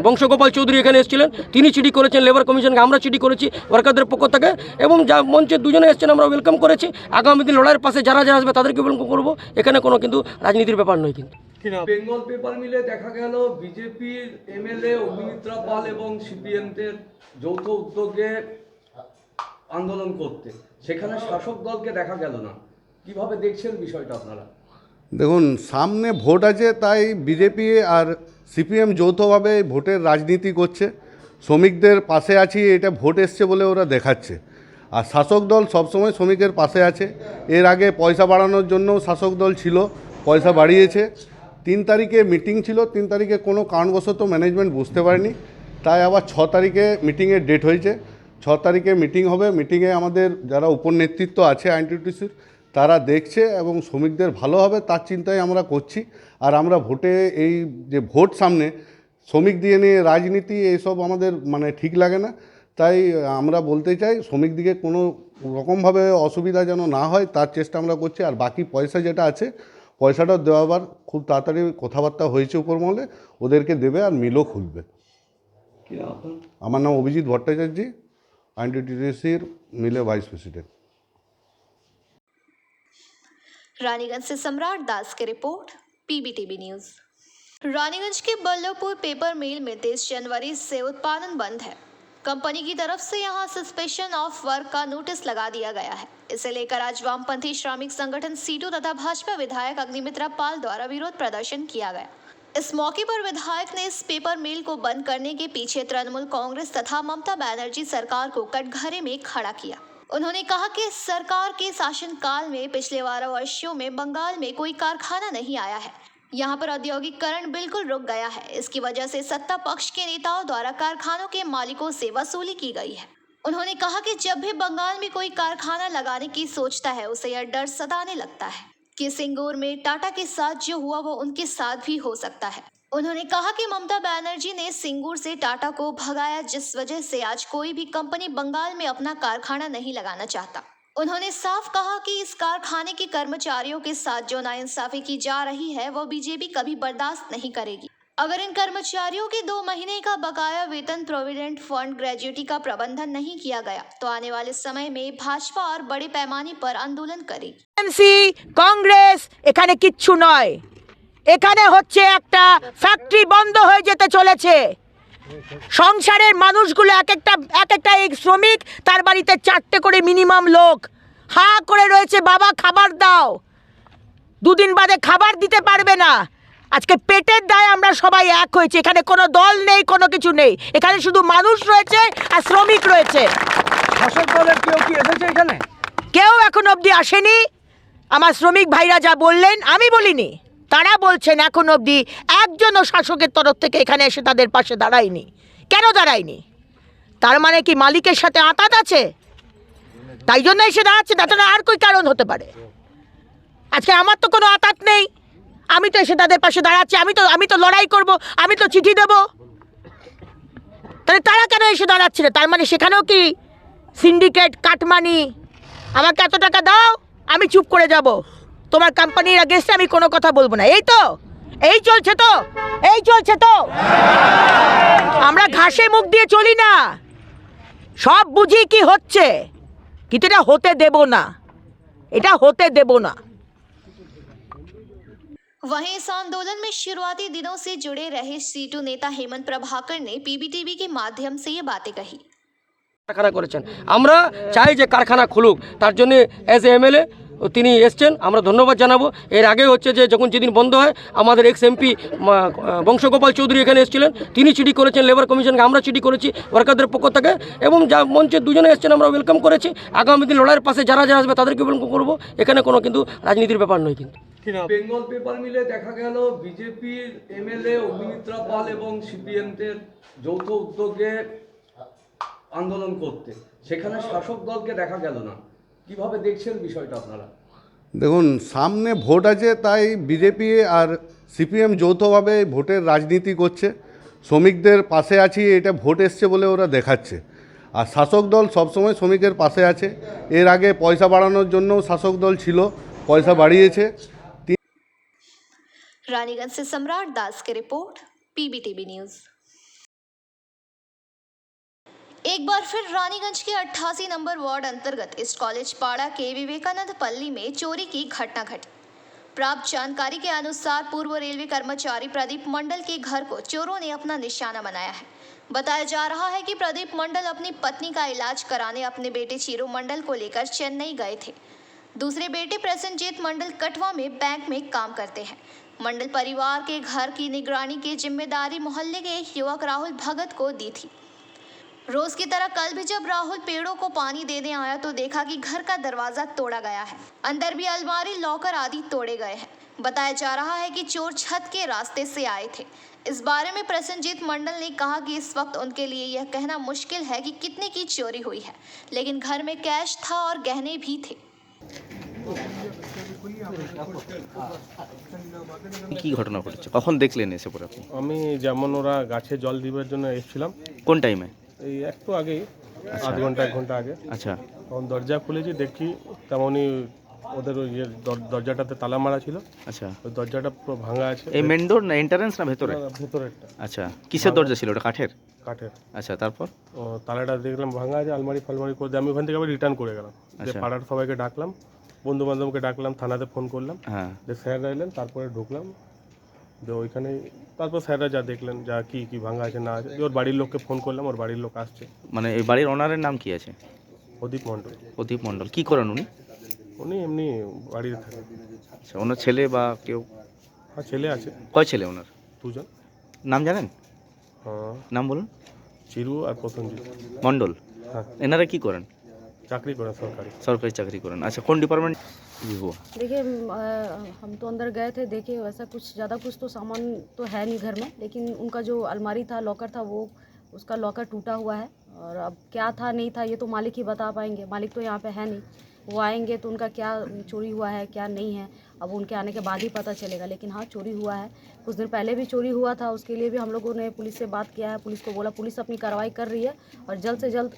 বংশগোপাল চৌধুরী এখানে এসেছিলেন, তিনি চিঠি করেছেন লেবার কমিশনকে, আমরা চিঠি করেছি ওয়ার্কারদের পক্ষ থেকে, এবং যা মঞ্চে দুজনে এসছেন আমরা ওয়েলকাম করেছি। আগামী দিন লড়াইয়ের পাশে যারা যারা আসবে তাদেরকে ওয়েলকাম করবো, এখানে কোনো কিন্তু রাজনীতির ব্যাপার নয়। কিন্তু বেঙ্গল পেপার মিলে দেখা গেল বিজেপির এমএলএ অগ্নিমিত্রা পাল এবং সিপিএমের যৌথ উদ্যোগে আন্দোলন করতে, সেখানে শাসক দলকে দেখা গেল না, কিভাবে দেখছেন বিষয়টা আপনারা? দেখুন, সামনে ভোট আছে, তাই বিজেপি আর সিপিএম যৌথভাবে ভোটের রাজনীতি করছে। শ্রমিকদের পাশে আছি, এটা ভোট এসছে বলে ওরা দেখাচ্ছে। আর শাসক দল সবসময় শ্রমিকের পাশে আছে। এর আগে পয়সা বাড়ানোর জন্য শাসক দল ছিল, পয়সা বাড়িয়েছে। 3 তারিখে মিটিং ছিল, 3 তারিখে কোনো কারণবশত ম্যানেজমেন্ট বুঝতে পারেনি, তাই আবার 6 তারিখে মিটিংয়ের ডেট হয়েছে। 6 তারিখে মিটিং হবে। মিটিংয়ে আমাদের যারা উপনেতৃত্ব আছে আইনটিটিউসির, তারা দেখছে এবং শ্রমিকদের ভালো হবে তার চিন্তাই আমরা করছি। আর আমরা ভোটে, এই যে ভোট সামনে, শ্রমিক দিয়ে নিয়ে রাজনীতি এইসব আমাদের মানে ঠিক লাগে না। তাই আমরা বলতে চাই শ্রমিক দিকে কোনো রকমভাবে অসুবিধা যেন না হয় তার চেষ্টা আমরা করছি। আর বাকি পয়সা যেটা আছে, পয়সাটা দেওয়াবার খুব তাড়াতাড়ি কথাবার্তা হয়েছে উপরমহলে, ওদেরকে দেবে আর মিলও খুলবে। আমার নাম অভিজিৎ ভট্টাচার্য, আইনটিটিউসির মিলে ভাইস प्रेसिडेंट। रानीगंज से सम्राट दास की रिपोर्ट, पीबीटीवी न्यूज। रानीगंज के बल्लभपुर पेपर मिल में 23 जनवरी से उत्पादन बंद है। कंपनी की तरफ से यहां सस्पेंशन ऑफ वर्क का नोटिस लगा दिया गया है। इसे लेकर आज वामपंथी श्रमिक संगठन सीटू तथा भाजपा विधायक अग्निमित्रा पाल द्वारा विरोध प्रदर्शन किया गया। इस मौके पर विधायक ने इस पेपर मिल को बंद करने के पीछे तृणमूल कांग्रेस तथा ममता बनर्जी सरकार को कटघरे में खड़ा किया। उन्होंने कहा कि सरकार के शासनकाल में पिछले 12 वर्षों में बंगाल में कोई कारखाना नहीं आया है। यहाँ पर औद्योगिकरण बिल्कुल रुक गया है। इसकी वजह से सत्ता पक्ष के नेताओं द्वारा कारखानों के मालिकों से वसूली की गई है। उन्होंने कहा कि जब भी बंगाल में कोई कारखाना लगाने की सोचता है, उसे यह डर सताने लगता है कि सिंगूर में टाटा के साथ जो हुआ वो उनके साथ भी हो सकता है। उन्होंने कहा कि ममता बनर्जी ने सिंगूर से टाटा को भगाया, जिस वजह से आज कोई भी कंपनी बंगाल में अपना कारखाना नहीं लगाना चाहता। उन्होंने साफ कहा कि इस कारखाने के कर्मचारियों के साथ जो नाइंसाफी की जा रही है वो बीजेपी कभी बर्दाश्त नहीं करेगी। अगर इन कर्मचारियों के 2 महीने का बकाया वेतन, प्रोविडेंट फंड, ग्रेजुटी का प्रबंधन नहीं किया गया तो आने वाले समय में भाजपा और बड़े पैमाने पर आंदोलन करेगी। এমসি কংগ্রেস এখানে কিচ্ছু নয়, এখানে হচ্ছে একটা ফ্যাক্টরি বন্ধ হয়ে যেতে চলেছে। সংসারের মানুষগুলো এক একটা এই শ্রমিক, তার বাড়িতে 4টে করে মিনিমাম লোক হা করে রয়েছে, বাবা খাবার দাও। 2 দিন বাদে খাবার দিতে পারবে না। আজকে পেটের দায়ে আমরা সবাই এক হয়েছে। এখানে কোনো দল নেই, কোনো কিছু নেই, এখানে শুধু মানুষ রয়েছে আর শ্রমিক রয়েছে। শাসক দলের কেউ কি এসেছে এখানে? কেউ এখন অবধি আসেনি। আমার শ্রমিক ভাইরা যা বললেন আমি বলিনি, তারা বলছেন এখন অবধি একজনও শাসকের তরফ থেকে এখানে এসে তাদের পাশে দাঁড়ায়নি। কেন দাঁড়ায়নি? তার মানে কি মালিকের সাথে আঁতাত আছে, তাই জন্য এসে দাঁড়াচ্ছে? তাছাড়া আর কই কারণ হতে পারে? আজকে আমার তো কোনো আঁতাত নেই, আমি তো এসে তাদের পাশে দাঁড়াচ্ছি, আমি তো লড়াই করব, আমি তো চিঠি দেব। তাহলে তারা কেন এসে দাঁড়াচ্ছে না? তার মানে সেখানেও কি সিন্ডিকেট, কাটমানি, আমাকে এত টাকা দাও আমি চুপ করে যাব, তোমার কোম্পানির আগেস্টে আমি কোনো কথা বলবো না, এই তো এই চলছে তো, এই চলছে তো। আমরা ঘাসে মুখ দিয়ে চলি না, সব বুঝি কি হচ্ছে, কিন্তু এটা হতে দেব না, এটা হতে দেব না। वहीं इस आंदोलन में शुरुआती दिनों से जुड़े रहे सीटू नेता हेमंत प्रभाकर ने पीबीटीवी के माध्यम से ये बातें कही। কারখানা করেছেন, আমরা চাই যে কারখানা খুলুক, তার জন্য এজ এমএলএ তিনি এসছেন, আমরা ধন্যবাদ জানাবো। এর আগে হচ্ছে যে যখন যেদিন বন্ধ হয় আমাদের এক্স এমপি বংশগোপাল চৌধুরী এখানে এসেছিলেন, তিনি চিঠি করেছেন লেবার কমিশনকে, আমরা চিঠি করেছি ওয়ার্কারদের পক্ষ থেকে, এবং যা মঞ্চে দুজনে এসছেন আমরা ওয়েলকাম করেছি। আগামী দিন লড়াইয়ের পাশে যারা যারা আসবে তাদেরকে ওয়েলকাম করবো, এখানে কোনো কিন্তু রাজনীতির ব্যাপার নয়। কিন্তু বেঙ্গল পেপার মিলে দেখা গেল বিজেপির এমএলএ অগ্নিমিত্রা পাল এবং সিপিএমের যৌথ উদ্যোগে আন্দোলন করতে, সেখানে শাসক দলকে দেখা গেল না, কিভাবে দেখছেন বিষয়টা আপনারা? দেখুন সামনে ভোট আছে, তাই বিজেপি আর সিপিএম যৌথভাবে ভোটের রাজনীতি করছে। শ্রমিকদের পাশে আছি, এটা ভোট এসছে বলে ওরা দেখাচ্ছে। আর শাসক দল সবসময় শ্রমিকের পাশে আছে। এর আগে পয়সা বাড়ানোর জন্য শাসক দল ছিল, পয়সা বাড়িয়েছে। रानीगंज से सम्राट दास की रिपोर्ट, पीबीटीवी न्यूज। एक बार फिर रानीगंज के 88 नंबर वार्ड अंतर्गत ईस्ट कॉलेज पाड़ा के विवेकानंद पल्ली में चोरी की घटना घटी। प्राप्त जानकारी के अनुसार पूर्व रेलवे कर्मचारी प्रदीप मंडल के घर को चोरों ने अपना निशाना बनाया है। बताया जा रहा है कि प्रदीप मंडल अपनी पत्नी का इलाज कराने अपने बेटे चीरू मंडल को लेकर चेन्नई गए थे। दूसरे बेटे प्रसन्नजीत मंडल कटवा में बैंक में काम करते हैं। मंडल परिवार के घर की निगरानी की जिम्मेदारी मोहल्ले के एक युवक राहुल भगत को दी थी। रोज की तरह कल भी जब राहुल पेड़ों को पानी देने आया तो देखा कि घर का दरवाजा तोड़ा गया है। अंदर भी अलमारी, लॉकर आदि तोड़े गए हैं। बताया जा रहा है कि चोर छत के रास्ते से आए थे। इस बारे में प्रसन्नजीत मंडल ने कहा कि इस वक्त उनके लिए यह कहना मुश्किल है कि कितने की चोरी हुई है, लेकिन घर में कैश था और गहने भी थे। কি ঘটনা ঘটেছে, কখন দেখলেন এসে পরে আপনি? আমি যেমন ওরা গাছে জল দিবার জন্য এসেছিলাম, কোন টাইমে? এই একটু আগেই, আধ ঘন্টা 1 ঘন্টা আগে। আচ্ছা, তখন দরজা খুলেছি, দেখি তেমনই ওদের ওই দরজাটাতে তালা মারা ছিল। আচ্ছা, ওই দরজাটা পুরো ভাঙা আছে। এই মেন ডোর না এন্ট্রান্স না ভেতরে? ভেতরেরটা। আচ্ছা, কিসের দরজা ছিল ওটা? কাঠের? কাঠের। আচ্ছা, তারপর? ও তালাটা দেখলাম ভাঙা আছে, আলমারি ফালমারি করে দিয়ে আমি ওখান থেকে আবার রিটার্ন করে গেলাম। যে পাড়ার সবাইকে ডাকলাম, বন্ধু বান্ধবকে ডাকলাম, থানাতে ফোন করলাম। হ্যাঁ, যে স্যাররা এলেন, তারপরে ঢুকলাম। যে ওইখানে তারপর স্যাররা যা দেখলেন, যা কি কি ভাঙা আছে না আছে, ওর বাড়ির লোককে ফোন করলাম, ওর বাড়ির লোক আসছে। মানে এই বাড়ির ওনারের নাম কি আছে? প্রদীপ মণ্ডল। প্রদীপ মণ্ডল কি করেন উনি? উনি এমনি বাড়িতে থাকেন। আচ্ছা, ওনার ছেলে বা কেউ? হ্যাঁ, ছেলে আছে। কয় ছেলে ওনার? 2 জন। নাম জানেন? হ্যাঁ, নাম বলুন। চিরু আর প্রসেনজিৎ মণ্ডল। হ্যাঁ। এনারা কি করেন? চাকরি করেন, সরকারি চাকরি করেন। আচ্ছা, কোন ডিপার্টমেন্ট? देखिए हम तो अंदर गए थे, देखे वैसा कुछ ज़्यादा कुछ तो सामान तो है नहीं घर में, लेकिन उनका जो अलमारी था, लॉकर था, वो उसका लॉकर टूटा हुआ है। और अब क्या था नहीं था ये तो मालिक ही बता पाएंगे, मालिक तो यहाँ पे है नहीं। वो आएंगे तो उनका क्या चोरी हुआ है क्या नहीं है, अब उनके आने के बाद ही पता चलेगा। लेकिन हाँ, चोरी हुआ है। कुछ दिन पहले भी चोरी हुआ था, उसके लिए भी हम लोगों ने पुलिस से बात किया है। पुलिस को बोला, पुलिस अपनी कार्रवाई कर रही है और जल्द से जल्द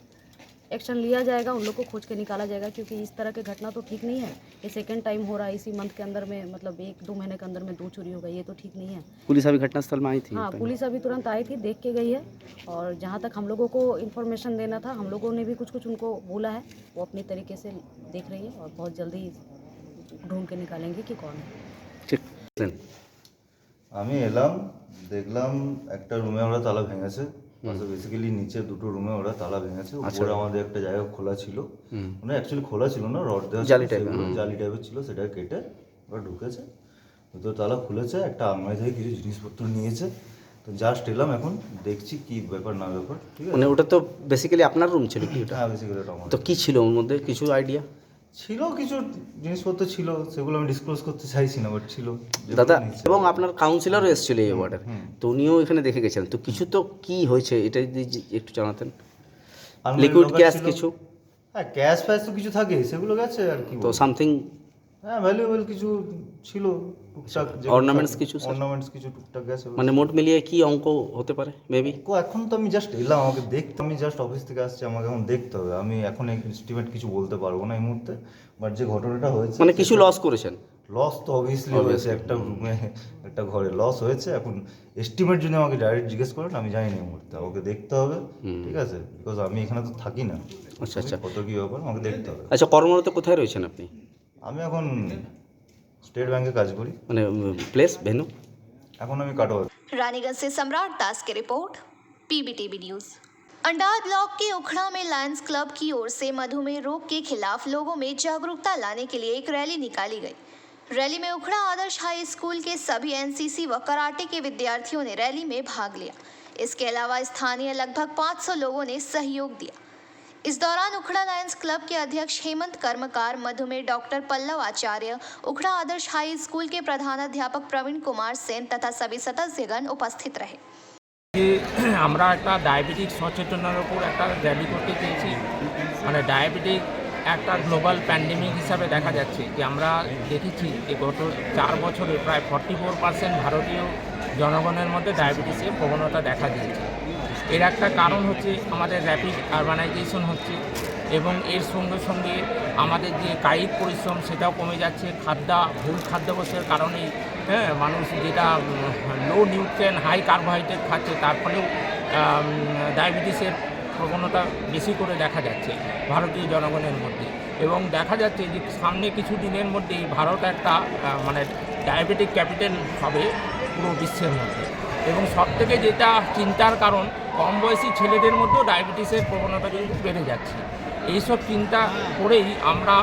एक्शन लिया जाएगा, उन लोग को खोज के निकाला जाएगा। क्योंकि इस तरह की घटना तो ठीक नहीं है। ये सेकंड टाइम हो रहा है इसी मंथ के अंदर में, मतलब 1-2 महीने के अंदर में 2 चोरी हो गई, ये तो ठीक नहीं है। पुलिस अभी घटनास्थल में आई थी? हाँ, पुलिस अभी तुरंत आई थी, देख के गई है। और जहाँ तक हम लोगों को इन्फॉर्मेशन देना था, हम लोगों ने भी कुछ कुछ उनको बोला है, वो अपनी तरीके से देख रही है और बहुत जल्दी ढूंढ के निकालेंगे कि कौन है। ঠিক। আমি এলাম, দেখলাম একটা রুমে ওরা তালা ভেঙেছে। বেসিক্যালি নিচে 2টো রুমে ওরা তালা ভেঙেছে। উপরে আমাদের একটা জায়গা খোলা ছিল, মানে অ্যাকচুয়ালি খোলা ছিল না, রড দেওয়া জালি টাইপের ছিল, সেটা কেটে ওরা ঢুকেছে। তো তালা খুলেছে, একটা আলমারি থেকে কিছু জিনিসপত্র নিয়েছে। তো জাস্ট এলাম, এখন দেখছি কি ব্যাপার না ব্যাপার। ঠিক আছে, মানে ওটা তো বেসিক্যালি আপনার রুম ছিল কি? হ্যাঁ, বেসিক্যালি ওটা আমার। তো কি ছিল ওর মধ্যে, কিছু আইডিয়া? ছিল কিছু জিনিসপত্র ছিল, সেগুলো আমি ডিসক্লোজ করতে চাইছি না, বাট ছিল দাদা। এবং আপনার কাউন্সিলরও এসেছিল এই ওয়ার্ডের, তো উনিও এখানে দেখে গেছেন। তো কিছু তো কি হয়েছে এটা যদি একটু জানাতেন। লিকুইড গ্যাস কিছু? হ্যাঁ, গ্যাস ফ্যাস তো কিছু থাকে, সেগুলো গেছে আর কি। তো সামথিং, হ্যাঁ, ভ্যালুয়েবল কিছু ছিল, টুকটাক অর্নামেন্টস কিছু টুকটাক গেছে। মানে মোট মিলিয়ে কি অঙ্ক হতে পারে মেবি? এখন তো আমি জাস্ট এলাম, আমাকে দেখতে, আমি জাস্ট অফিস থেকে আসছি, আমাকে এখন দেখতে হবে। আমি এখন এস্টিমেট কিছু বলতে পারবো না এই মুহূর্তে। বাট যে ঘটনাটা হয়েছে, মানে কিছু লস করেছেন? লস তো অবভিয়াসলি হয়েছে, একটা রুমে একটা ঘরে লস হয়েছে। এখন এস্টিমেট যদি আমাকে ডাইরেক্ট জিজ্ঞেস করেন, আমি জানি না এই মুহূর্তে, আমাকে দেখতে হবে। ঠিক আছে, বিকজ আমি এখানে তো থাকি না। আচ্ছা আচ্ছা, কত কী ব্যাপার আমাকে দেখতে হবে। আচ্ছা, কর্মরত কোথায় রয়েছেন আপনি? আমি এখন স্টেট ব্যাংকে কাজ করি। মানে প্লেস ভেন্যু? এখন আমি কাটোয়া। रानीगंज से सम्राट दास की report, PBTV news. Under block के उखड़ा में लायंस क्लब की ओर से मधुमेह रोग के खिलाफ लोगों में जागरूकता लाने के लिए एक रैली निकाली गई। रैली में उखड़ा आदर्श हाई स्कूल के सभी एनसीसी व कराटे के विद्यार्थियों ने रैली में भाग लिया। इसके अलावा स्थानीय लगभग 500 लोगों ने सहयोग दिया। इस दौरान उखड़ा लायंस क्लब के अध्यक्ष हेमंत कर्मकार, मधुमेह डॉक्टर पल्लव आचार्य, उखड़ा आदर्श हाई स्कूल के प्रधानाध्यापक प्रवीण कुमार सेन तथा सभी सदस्यगण उपस्थित रहे। আমরা একটা ডায়াবেটিক সচেতনতার উপর একটা র্যালি করতে চেয়েছি। মানে ডায়াবেটিক একটা গ্লোবাল প্যান্ডেমিক হিসাবে দেখা যাচ্ছে যে আমরা দেখেছি যে গত 4 বছরে প্রায় 44% ভারতীয় জনগণের মধ্যে ডায়াবেটিসের প্রবণতা দেখা দিয়েছে। এর একটা কারণ হচ্ছে আমাদের র্যাপিড আরবানাইজেশন হচ্ছে এবং এর সঙ্গে সঙ্গে আমাদের যে কায়িক পরিশ্রম সেটাও কমে যাচ্ছে। ভুল খাদ্যাভ্যাসের কারণেই মানুষ যেটা লো নিউট্রিয়েন্ট হাই কার্বোহাইড্রেট খাচ্ছে, তার ফলেও ডায়াবেটিসের প্রবণতা বেশি করে দেখা যাচ্ছে ভারতীয় জনগণের মধ্যে। এবং দেখা যাচ্ছে যে সামনে কিছু দিনের মধ্যেই ভারত একটা মানে ডায়াবেটিক ক্যাপিটাল হবে পুরো বিশ্বের মধ্যে। এবং সবথেকে যেটা চিন্তার কারণ, কম বয়সী ছেলেদের মধ্যেও ডায়াবেটিসের প্রবণতা কিন্তু বেড়ে যাচ্ছে। এইসব চিন্তা করেই আমরা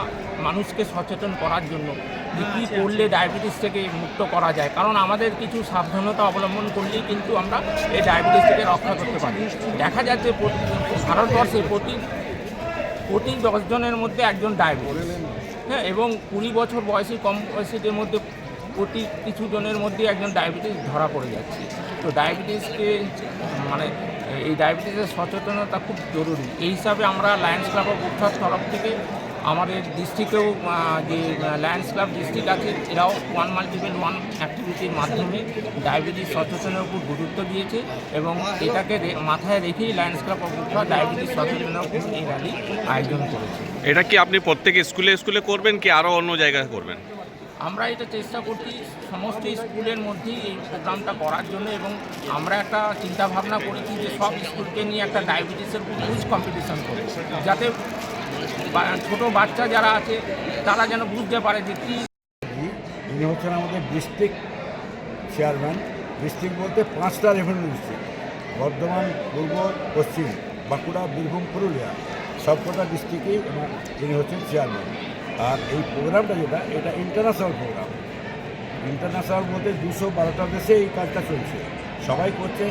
মানুষকে সচেতন করার জন্য যে কী করলে ডায়াবেটিস থেকে মুক্ত করা যায়, কারণ আমাদের কিছু সাবধানতা অবলম্বন করলেই কিন্তু আমরা এই ডায়াবেটিস থেকে রক্ষা করতে পারি। দেখা যাচ্ছে ভারতবর্ষে প্রতি 10 জনের মধ্যে একজন ডায়াবেটিস, এবং 20 বছর বয়সী কম বয়সীদের মধ্যে প্রতি কিছু জনের মধ্যে একজন ডায়াবেটিস ধরা পড়ে যাচ্ছে। তো ডায়াবেটিসকে মানে এই ডায়াবেটিসের সচেতনতা খুব জরুরি। এই হিসাবে আমরা লায়ন্স ক্লাব অফ উত্তর তরফ থেকে আমাদের ডিস্ট্রিক্টেও যে লায়ন্স ক্লাব ডিস্ট্রিক্ট আছে, এরাও 1 মাল্টিপল 1 অ্যাক্টিভিটির মাধ্যমে ডায়াবেটিস সচেতনের উপর গুরুত্ব দিয়েছে এবং এটাকে মাথায় রেখেই লায়ন্স ক্লাব অফ উত্তর ডায়াবেটিস সচেতনের উপর এই র্যালি আয়োজন করেছে। এটা কি আপনি প্রত্যেক স্কুলে করবেন কি আরও অন্য জায়গায় করবেন? আমরা এটা চেষ্টা করছি সমস্ত স্কুলের মধ্যেই এই প্রোগ্রামটা করার জন্য, এবং আমরা একটা চিন্তা ভাবনা করেছি যে সব স্কুলকে নিয়ে একটা ডায়াবেটিসের কুইজ কম্পিটিশন করে, যাতে ছোট বাচ্চা যারা আছে তারা যেন বুঝতে পারে যে কী। ইনি হচ্ছেন আমাদের ডিস্ট্রিক্ট চেয়ারম্যান। ডিস্ট্রিক্ট বলতে 5টা রেভিনিউ ডিস্ট্রিক্ট, বর্ধমান, পূর্ব, পশ্চিম, বাঁকুড়া, বীরভূম, পুরুলিয়া, সবকটা ডিস্ট্রিক্টেই তিনি হচ্ছেন চেয়ারম্যান। আর এই প্রোগ্রামটা এটা ইন্টারন্যাশনাল প্রোগ্রাম। ইন্টারন্যাশনাল বলতে 212টা দেশে এই কাজটা চলছে, সবাই করছে।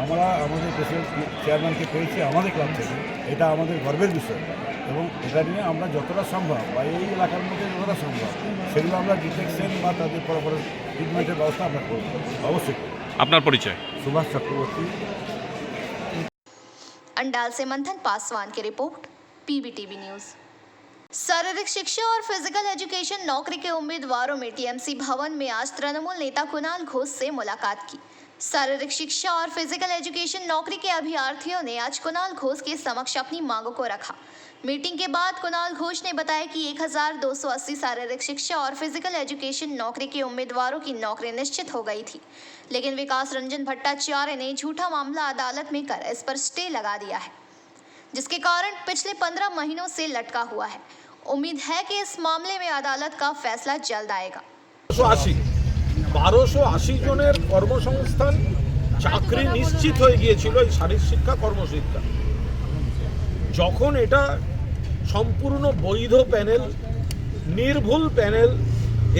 আমরা আমাদের দেশের চেয়ারম্যানকে পেয়েছি আমাদের ক্লাব থেকে, এটা আমাদের গর্বের বিষয়। এবং এটা নিয়ে আমরা যতটা সম্ভব বা এই এলাকার মধ্যে যতটা সম্ভব সেগুলো আমরা ডিটেকশন বা তাদের পরপর ট্রিটমেন্টের ব্যবস্থা আমরা করব অবশ্যই। আপনার পরিচয়? সুভাষ চক্রবর্তী। अंडाल से मंथन पासवान की रिपोर्ट, पीबीटीवी न्यूज़। शारीरिक शिक्षा और फिजिकल एजुकेशन नौकरी के उम्मीदवारों में टीएमसी भवन में आज तृणमूल नेता कुणाल घोष से मुलाकात की। शारीरिक शिक्षा और फिजिकल एजुकेशन नौकरी के अभ्यर्थियों ने आज कुणाल घोष के समक्ष अपनी मांगों को रखा। मीटिंग के बाद कुणाल घोष ने बताया कि 1280 शारीरिक शिक्षा और फिजिकल एजुकेशन नौकरी के उम्मीदवारों की नौकरी निश्चित हो गई थी, लेकिन विकास रंजन भट्टाचार्य ने झूठा मामला अदालत में कर इस पर स्टे लगा दिया है, जिसके कारण पिछले 15 महीनों से लटका हुआ है। उम्मीद है कि इस मामले में अदालत का फैसला जल्द आएगा। 1280 জনের কর্মসংস্থান চাকরি নিশ্চিত হয়ে গিয়েছিল এই শারীরিক শিক্ষা কর্মশিক্ষা। যখন এটা সম্পূর্ণ বৈধ প্যানেল, নির্ভুল প্যানেল,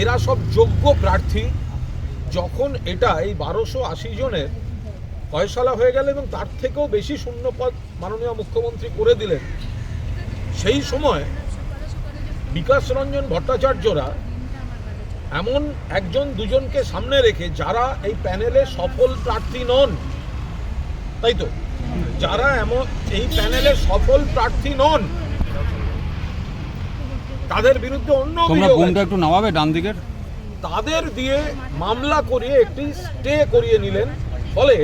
এরা সব যোগ্য প্রার্থী, যখন এটা এই 1280 জনের ফয়সালা হয়ে গেল এবং তার থেকেও বেশি শূন্যপদ মাননীয় মুখ্যমন্ত্রী করে দিলেন, সেই সময় বিকাশ রঞ্জন ভট্টাচার্যরা এমন একজন দুজনকে সামনে রেখে, যারা এই প্যানেলে সফল প্রার্থী নন, তাই তো, যারা এই প্যানেলে সফল প্রার্থী নন, তাদের বিরুদ্ধে অন্য একটু নামাবে ডান দিকের, তাদের দিয়ে মামলা করিয়ে একটি স্টে করিয়ে নিলেন। ফলে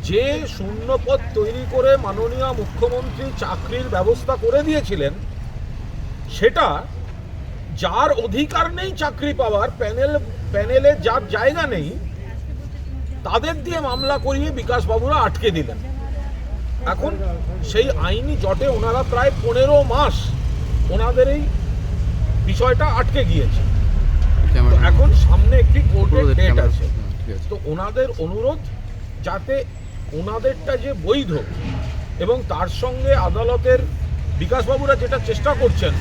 যে শূন্যপদ তৈরি করে মাননীয় মুখ্যমন্ত্রী চাকরির ব্যবস্থা করে দিয়েছিলেন, সেটা যার অধিকার নেই চাকরি পাওয়ার, প্যানেলে যার জায়গা নেই, তাদের দিয়ে মামলা করিয়ে বিকাশবাবুরা আটকে দিলেন। এখন সেই আইনি জটে ওনারা প্রায় 15 মাস ওনাদের এই বিষয়টা আটকে গিয়েছে। এখন সামনে একটি কোর্টের ডেট আছে, তো ওনাদের অনুরোধ যাতে ওনাদেরটা যে বৈধ, এবং তার সঙ্গে আদালতের বিকাশবাবুরা যেটা চেষ্টা করছেন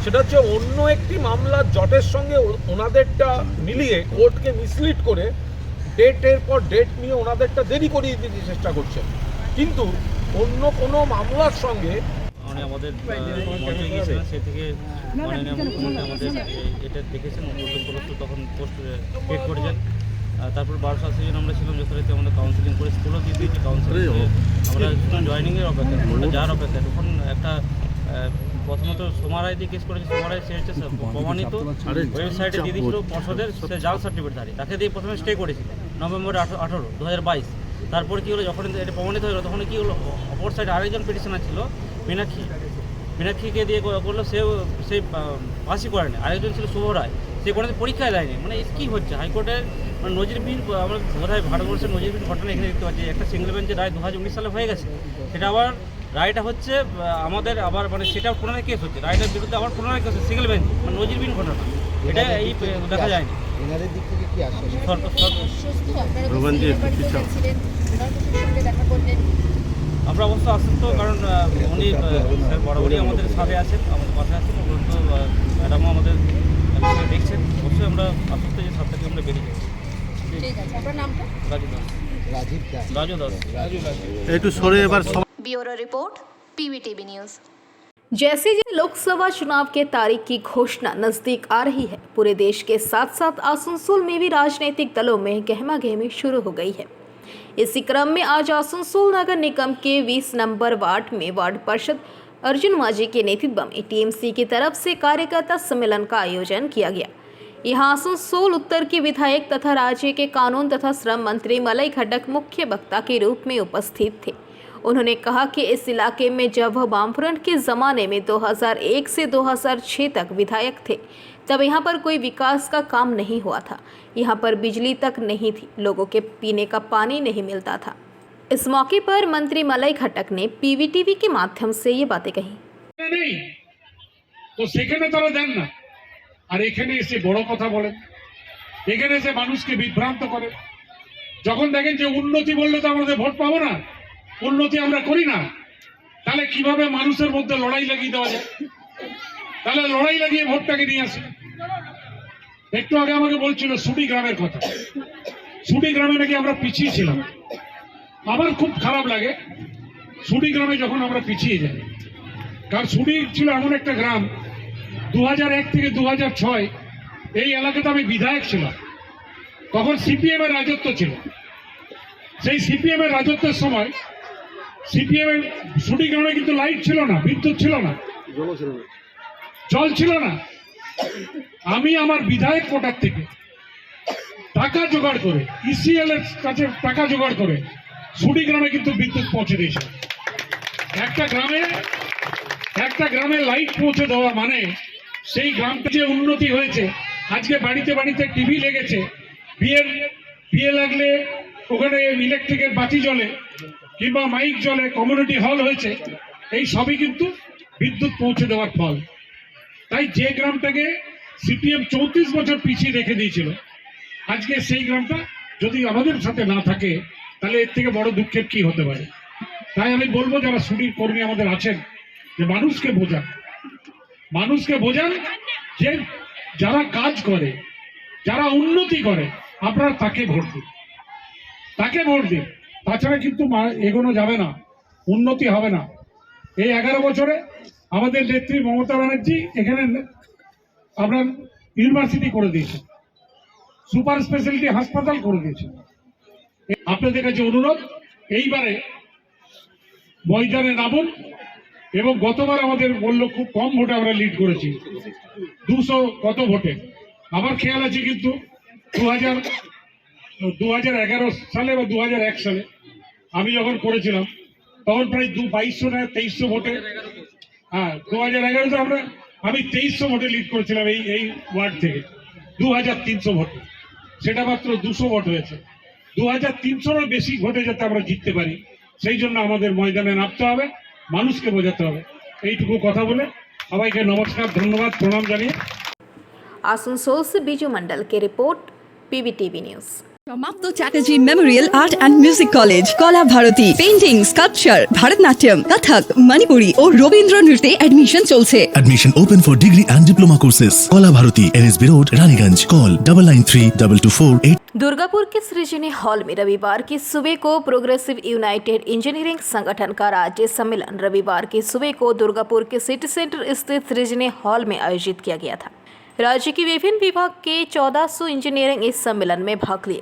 সেটা হচ্ছে অন্য একটি মামলার জটের সঙ্গে ওনাদেরটা মিলিয়ে কোর্টকে মিসলিড করে ডেটের পর ডেট নিয়ে ওনাদেরটা দেরি করিয়ে দিতে চেষ্টা করছেন। কিন্তু অন্য কোনো মামলার সঙ্গে আমাদের সে থেকে মাননীয় মুখ্যমন্ত্রী আমাদের এটা দেখেছেন, তখন পোস্ট পেড করেছেন। তারপর 1280 জন আমরা ছিলাম, যথারীতি আমাদের কাউন্সিলিং করে স্কুলও দিয়ে দিয়েছি। কাউন্সিলিং আমরা জয়েনিংয়ের অপেক্ষা, স্কুলটা যাওয়ার অপেক্ষা। তখন একটা প্রথমত সোমারাই দিয়ে কেস করেছে। সোমারাই সে হচ্ছে প্রমাণিত ওয়েবসাইটে দিয়ে দিয়েছিল পর্ষদের সে জাল সার্টিফিকেটধারী, তাকে দিয়ে প্রথমে স্টে করেছিল নভেম্বর 18, 2022। তারপর কী হলো, যখন এটা প্রমাণিত হলো তখন কী হলো, অপর সাইডে আরেকজন পিটিশনার ছিল মীনাক্ষীকে দিয়ে করলো, সে পাসই করেনি। আরেকজন ছিল শুভ রায়, সে কোনো পরীক্ষায় দেয়নি। মানে কী হচ্ছে হাইকোর্টের মানে নজিরবিহীন, আমরা বোধহয় ভারতবর্ষের নজিরবিহীন ঘটনা এখানে দেখতে পাচ্ছি। একটা সিঙ্গেল বেঞ্চের রায় 2019 সালে হয়ে গেছে, সেটা আবার রায়টা হচ্ছে আমাদের আবার মানে সেটা পুনরায় কেস হচ্ছে, রায়টার বিরুদ্ধে আবার পুনরায় কেস হচ্ছে সিঙ্গেল বেঞ্চ, মানে নজিরবিহীন ঘটনা। এটা এই দেখা যায়নি। আমরা অবশ্য আশ্বস্ত, কারণ উনি বরাবরই আমাদের সাথে আছেন, আমাদের পাশে আছেন, কিন্তু ম্যাডামও আমাদের বিষয়ে দেখছেন। অবশ্যই আমরা আশ্বস্ত যে 7 তারিখে আমরা বেরিয়ে যাবো। রাজু দাস। একটু সরে এবার ब्यूरो रिपोर्ट PVTV न्यूज़। जैसे जैसे लोकसभा चुनाव के तारीख की घोषणा नजदीक आ रही है, पूरे देश के साथ साथ आसनसोल में भी राजनीतिक दलों में गहमागहमी शुरू हो गई है। इसी क्रम में आज आसनसोल नगर निगम के 20 नंबर वार्ड में वार्ड पार्षद अर्जुन माझी के नेतृत्व में टीएमसी की तरफ से कार्यकर्ता सम्मेलन का आयोजन किया गया। यहाँ आसनसोल उत्तर के विधायक तथा राज्य के कानून तथा श्रम मंत्री मलय खट्टक मुख्य वक्ता के रूप में उपस्थित थे। उन्होंने कहा कि इस इलाके में जब वह वामफ्रंट के ज़माने में 2001 से 2006 तक विधायक थे, तब यहाँ पर कोई विकास का काम नहीं हुआ था। यहाँ पर बिजली तक नहीं थी, लोगों के पीने का पानी नहीं मिलता था। इस मौके पर मंत्री मलय खट्टक ने पीवीटीवी के माध्यम से ये बातें कही। नहीं तो সেখানে তারা দেন না, আর এখানে এসে বড় কথা বলেন, এখানে এসে মানুষকে বিভ্রান্ত করে। যখন দেখেন যে উন্নতি বললে তো আমাদের ভোট পাবো না, উন্নতি আমরা করি না, তাহলে কিভাবে মানুষের মধ্যে লড়াই লাগিয়ে দেওয়া যায়? তাহলে লড়াই লাগিয়ে ভোটটাকে নিয়ে আসে। একটু আগে আমাকে বলছিল সুটি গ্রামের কথা, সুটি গ্রামে নাকি আমরা পিছিয়ে ছিলাম। আমার খুব খারাপ লাগে সুটি গ্রামে যখন আমরা পিছিয়ে যাই, কারণ সুটি ছিল এমন একটা গ্রাম 2001 থেকে 2006 এই এলাকাতে আমি বিধায়ক ছিলাম, তখন সিপিএম এর রাজত্ব ছিল। সেই সিপিএম এর রাজত্বের সময় সিপিএম এর সুটি গ্রামে কিন্তু লাইট ছিল না, বিদ্যুৎ ছিল না, জল ছিল না। আমি আমার বিধায়ক কোটার থেকে টাকা জোগাড় করে ইসিএল এর কাছে টাকা জোগাড় করে সুটি গ্রামে কিন্তু বিদ্যুৎ পৌঁছে দিয়েছে। একটা গ্রামে লাইট পৌঁছে দেওয়া মানে সেই গ্রামটা যে উন্নতি হয়েছে। আজকে বাড়িতে বাড়িতে টিভি লেগেছে, বিয়ে লাগলে ওখানে ইলেকট্রিকের বাতি জ্বলে কিংবা মাইক জ্বলে, কমিউনিটি হল হয়েছে, এই সবই কিন্তু বিদ্যুৎ পৌঁছে দেওয়ার ফল। তাই যে গ্রামটাকে সিপিএম 34 বছর পিছিয়ে রেখে দিয়েছিল, আজকে সেই গ্রামটা যদি আমাদের সাথে না থাকে তাহলে এর থেকে বড় দুঃখের কি হতে পারে। তাই আমি বলবো যারা সুটির কর্মী আমাদের আছেন, যে মানুষকে বোঝান যে যারা কাজ করে, যারা উন্নতি করে, আপনারা তাকে ভোট দিন, তাছাড়া কিন্তু এগোনো যাবে না, উন্নতি হবে না। এই 11 বছরে আমাদের নেত্রী মমতা ব্যানার্জি এখানে আপনার ইউনিভার্সিটি করে দিয়েছে, সুপার স্পেশালিটি হাসপাতাল করে দিয়েছে। আপনাদের কাছে অনুরোধ, এইবারে ময়দানে নামুন। এবং গতবার আমাদের বললো খুব কম ভোটে আমরা লিড করেছি, 200 কত ভোটে। আমার খেয়াল আছে কিন্তু 2011 সালে বা 2001 সালে আমি যখন করেছিলাম তখন প্রায় 2200 না 2300 ভোটে, হ্যাঁ 2011-তে আমি 2300 ভোটে লিড করেছিলাম এই ওয়ার্ড থেকে 2300 ভোটে। সেটা মাত্র 200 ভোট হয়েছে। 2300-এর বেশি ভোটে যাতে আমরা জিততে পারি সেই জন্য আমাদের ময়দানে নামতে হবে, মানুষকে বোঝাতে হবে। এইটুকু কথা বলে সবাইকে নমস্কার, ধন্যবাদ, প্রণাম জানিয়ে। आसनसोल से बीजू मंडल की रिपोर्ट पीवीटीवी न्यूज़। समाप्त Chatterjee memorial art and music college Kala Bharati painting sculpture Bharatanatyam Kathak Manipuri और रवींद्र नृत्ये एडमिशन चलছে। Admission open for degree and diploma courses. कला Bharti NSB Road, Raniganj. Call 993224. Durgapur के सृजनी हॉल में रविवार की सुबह को प्रोग्रेसिव यूनाइटेड इंजीनियरिंग संगठन का राज्य सम्मेलन रविवार की सुबह को दुर्गापुर के सिटी सेंटर स्थित सृजनी हॉल में आयोजित किया गया था। राज्य की विभिन्न विभाग के 1400 इंजीनियरिंग इस सम्मेलन में भाग लिए।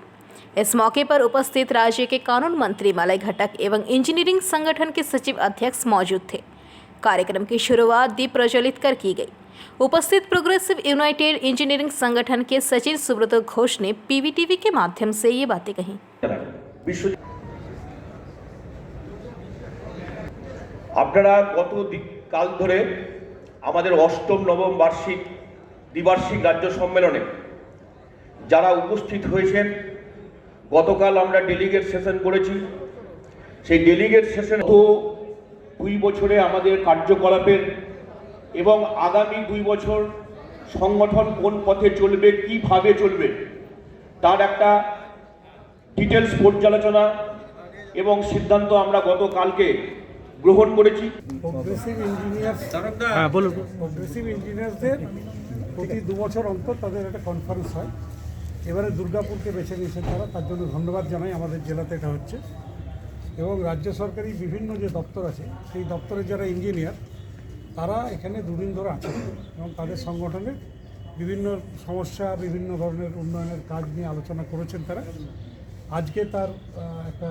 इस मौके पर उपस्थित राज्य के कानून मंत्री मलय खट्टक एवं इंजीनियरिंग संगठन के सचिव अध्यक्ष मौजूद थे। कार्यक्रम की शुरुआत दीप प्रज्वलित कर की गई। उपस्थित प्रोग्रेसिव यूनाइटेड इंजीनियरिंग संगठन के सचिव सुब्रत घोष ने पीवीटीवी के माध्यम से ये बातें कहीं। আপনারা গত কাল ধরে আমাদের অষ্টম নবম দ্বিবার্ষিক রাজ্য সম্মেলনে যারা উপস্থিত হয়েছেন, গতকাল আমরা ডেলিগেট সেশন করেছি। সেই ডেলিগেট সেশন তো 2 বছরে আমাদের কার্যকলাপের এবং আগামী 2 বছর সংগঠন কোন পথে চলবে, কিভাবে চলবে তার একটা ডিটেলস পর্যালোচনা এবং সিদ্ধান্ত আমরা গতকালকে গ্রহণ করেছি। প্রোগ্রেসিভ ইঞ্জিনিয়ার্সদের প্রতি 2 বছর অন্তর তাদের একটা কনফারেন্স হয়। এবারে দুর্গাপুরকে বেছে নিয়েছেন তারা, তার জন্য ধন্যবাদ জানাই। আমাদের জেলাতে এটা হচ্ছে এবং রাজ্য সরকারি বিভিন্ন যে দপ্তর আছে সেই দপ্তরের যারা ইঞ্জিনিয়ার তারা এখানে 2 দিন ধরে আছেন এবং তাদের সংগঠনের বিভিন্ন সমস্যা, বিভিন্ন ধরনের উন্নয়নের কাজ নিয়ে আলোচনা করেছেন তারা। আজকে তার একটা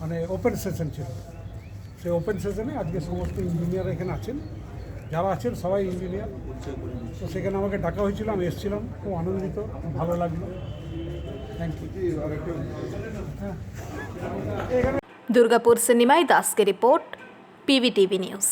মানে ওপেন সেশন ছিল। সেই ওপেন সেশনে আজকে সমস্ত ইঞ্জিনিয়ার এখানে আছেন, যারা আছেন সবাই ইঞ্জিনিয়ার। তো সেখানে আমাকে ডাকা হয়েছিল, আমি এসেছিলাম, খুব আনন্দিত, ভালো লাগলো। Thank you. दुर्गापुर से निमाई दास की रिपोर्ट, पीवीटीवी न्यूज़।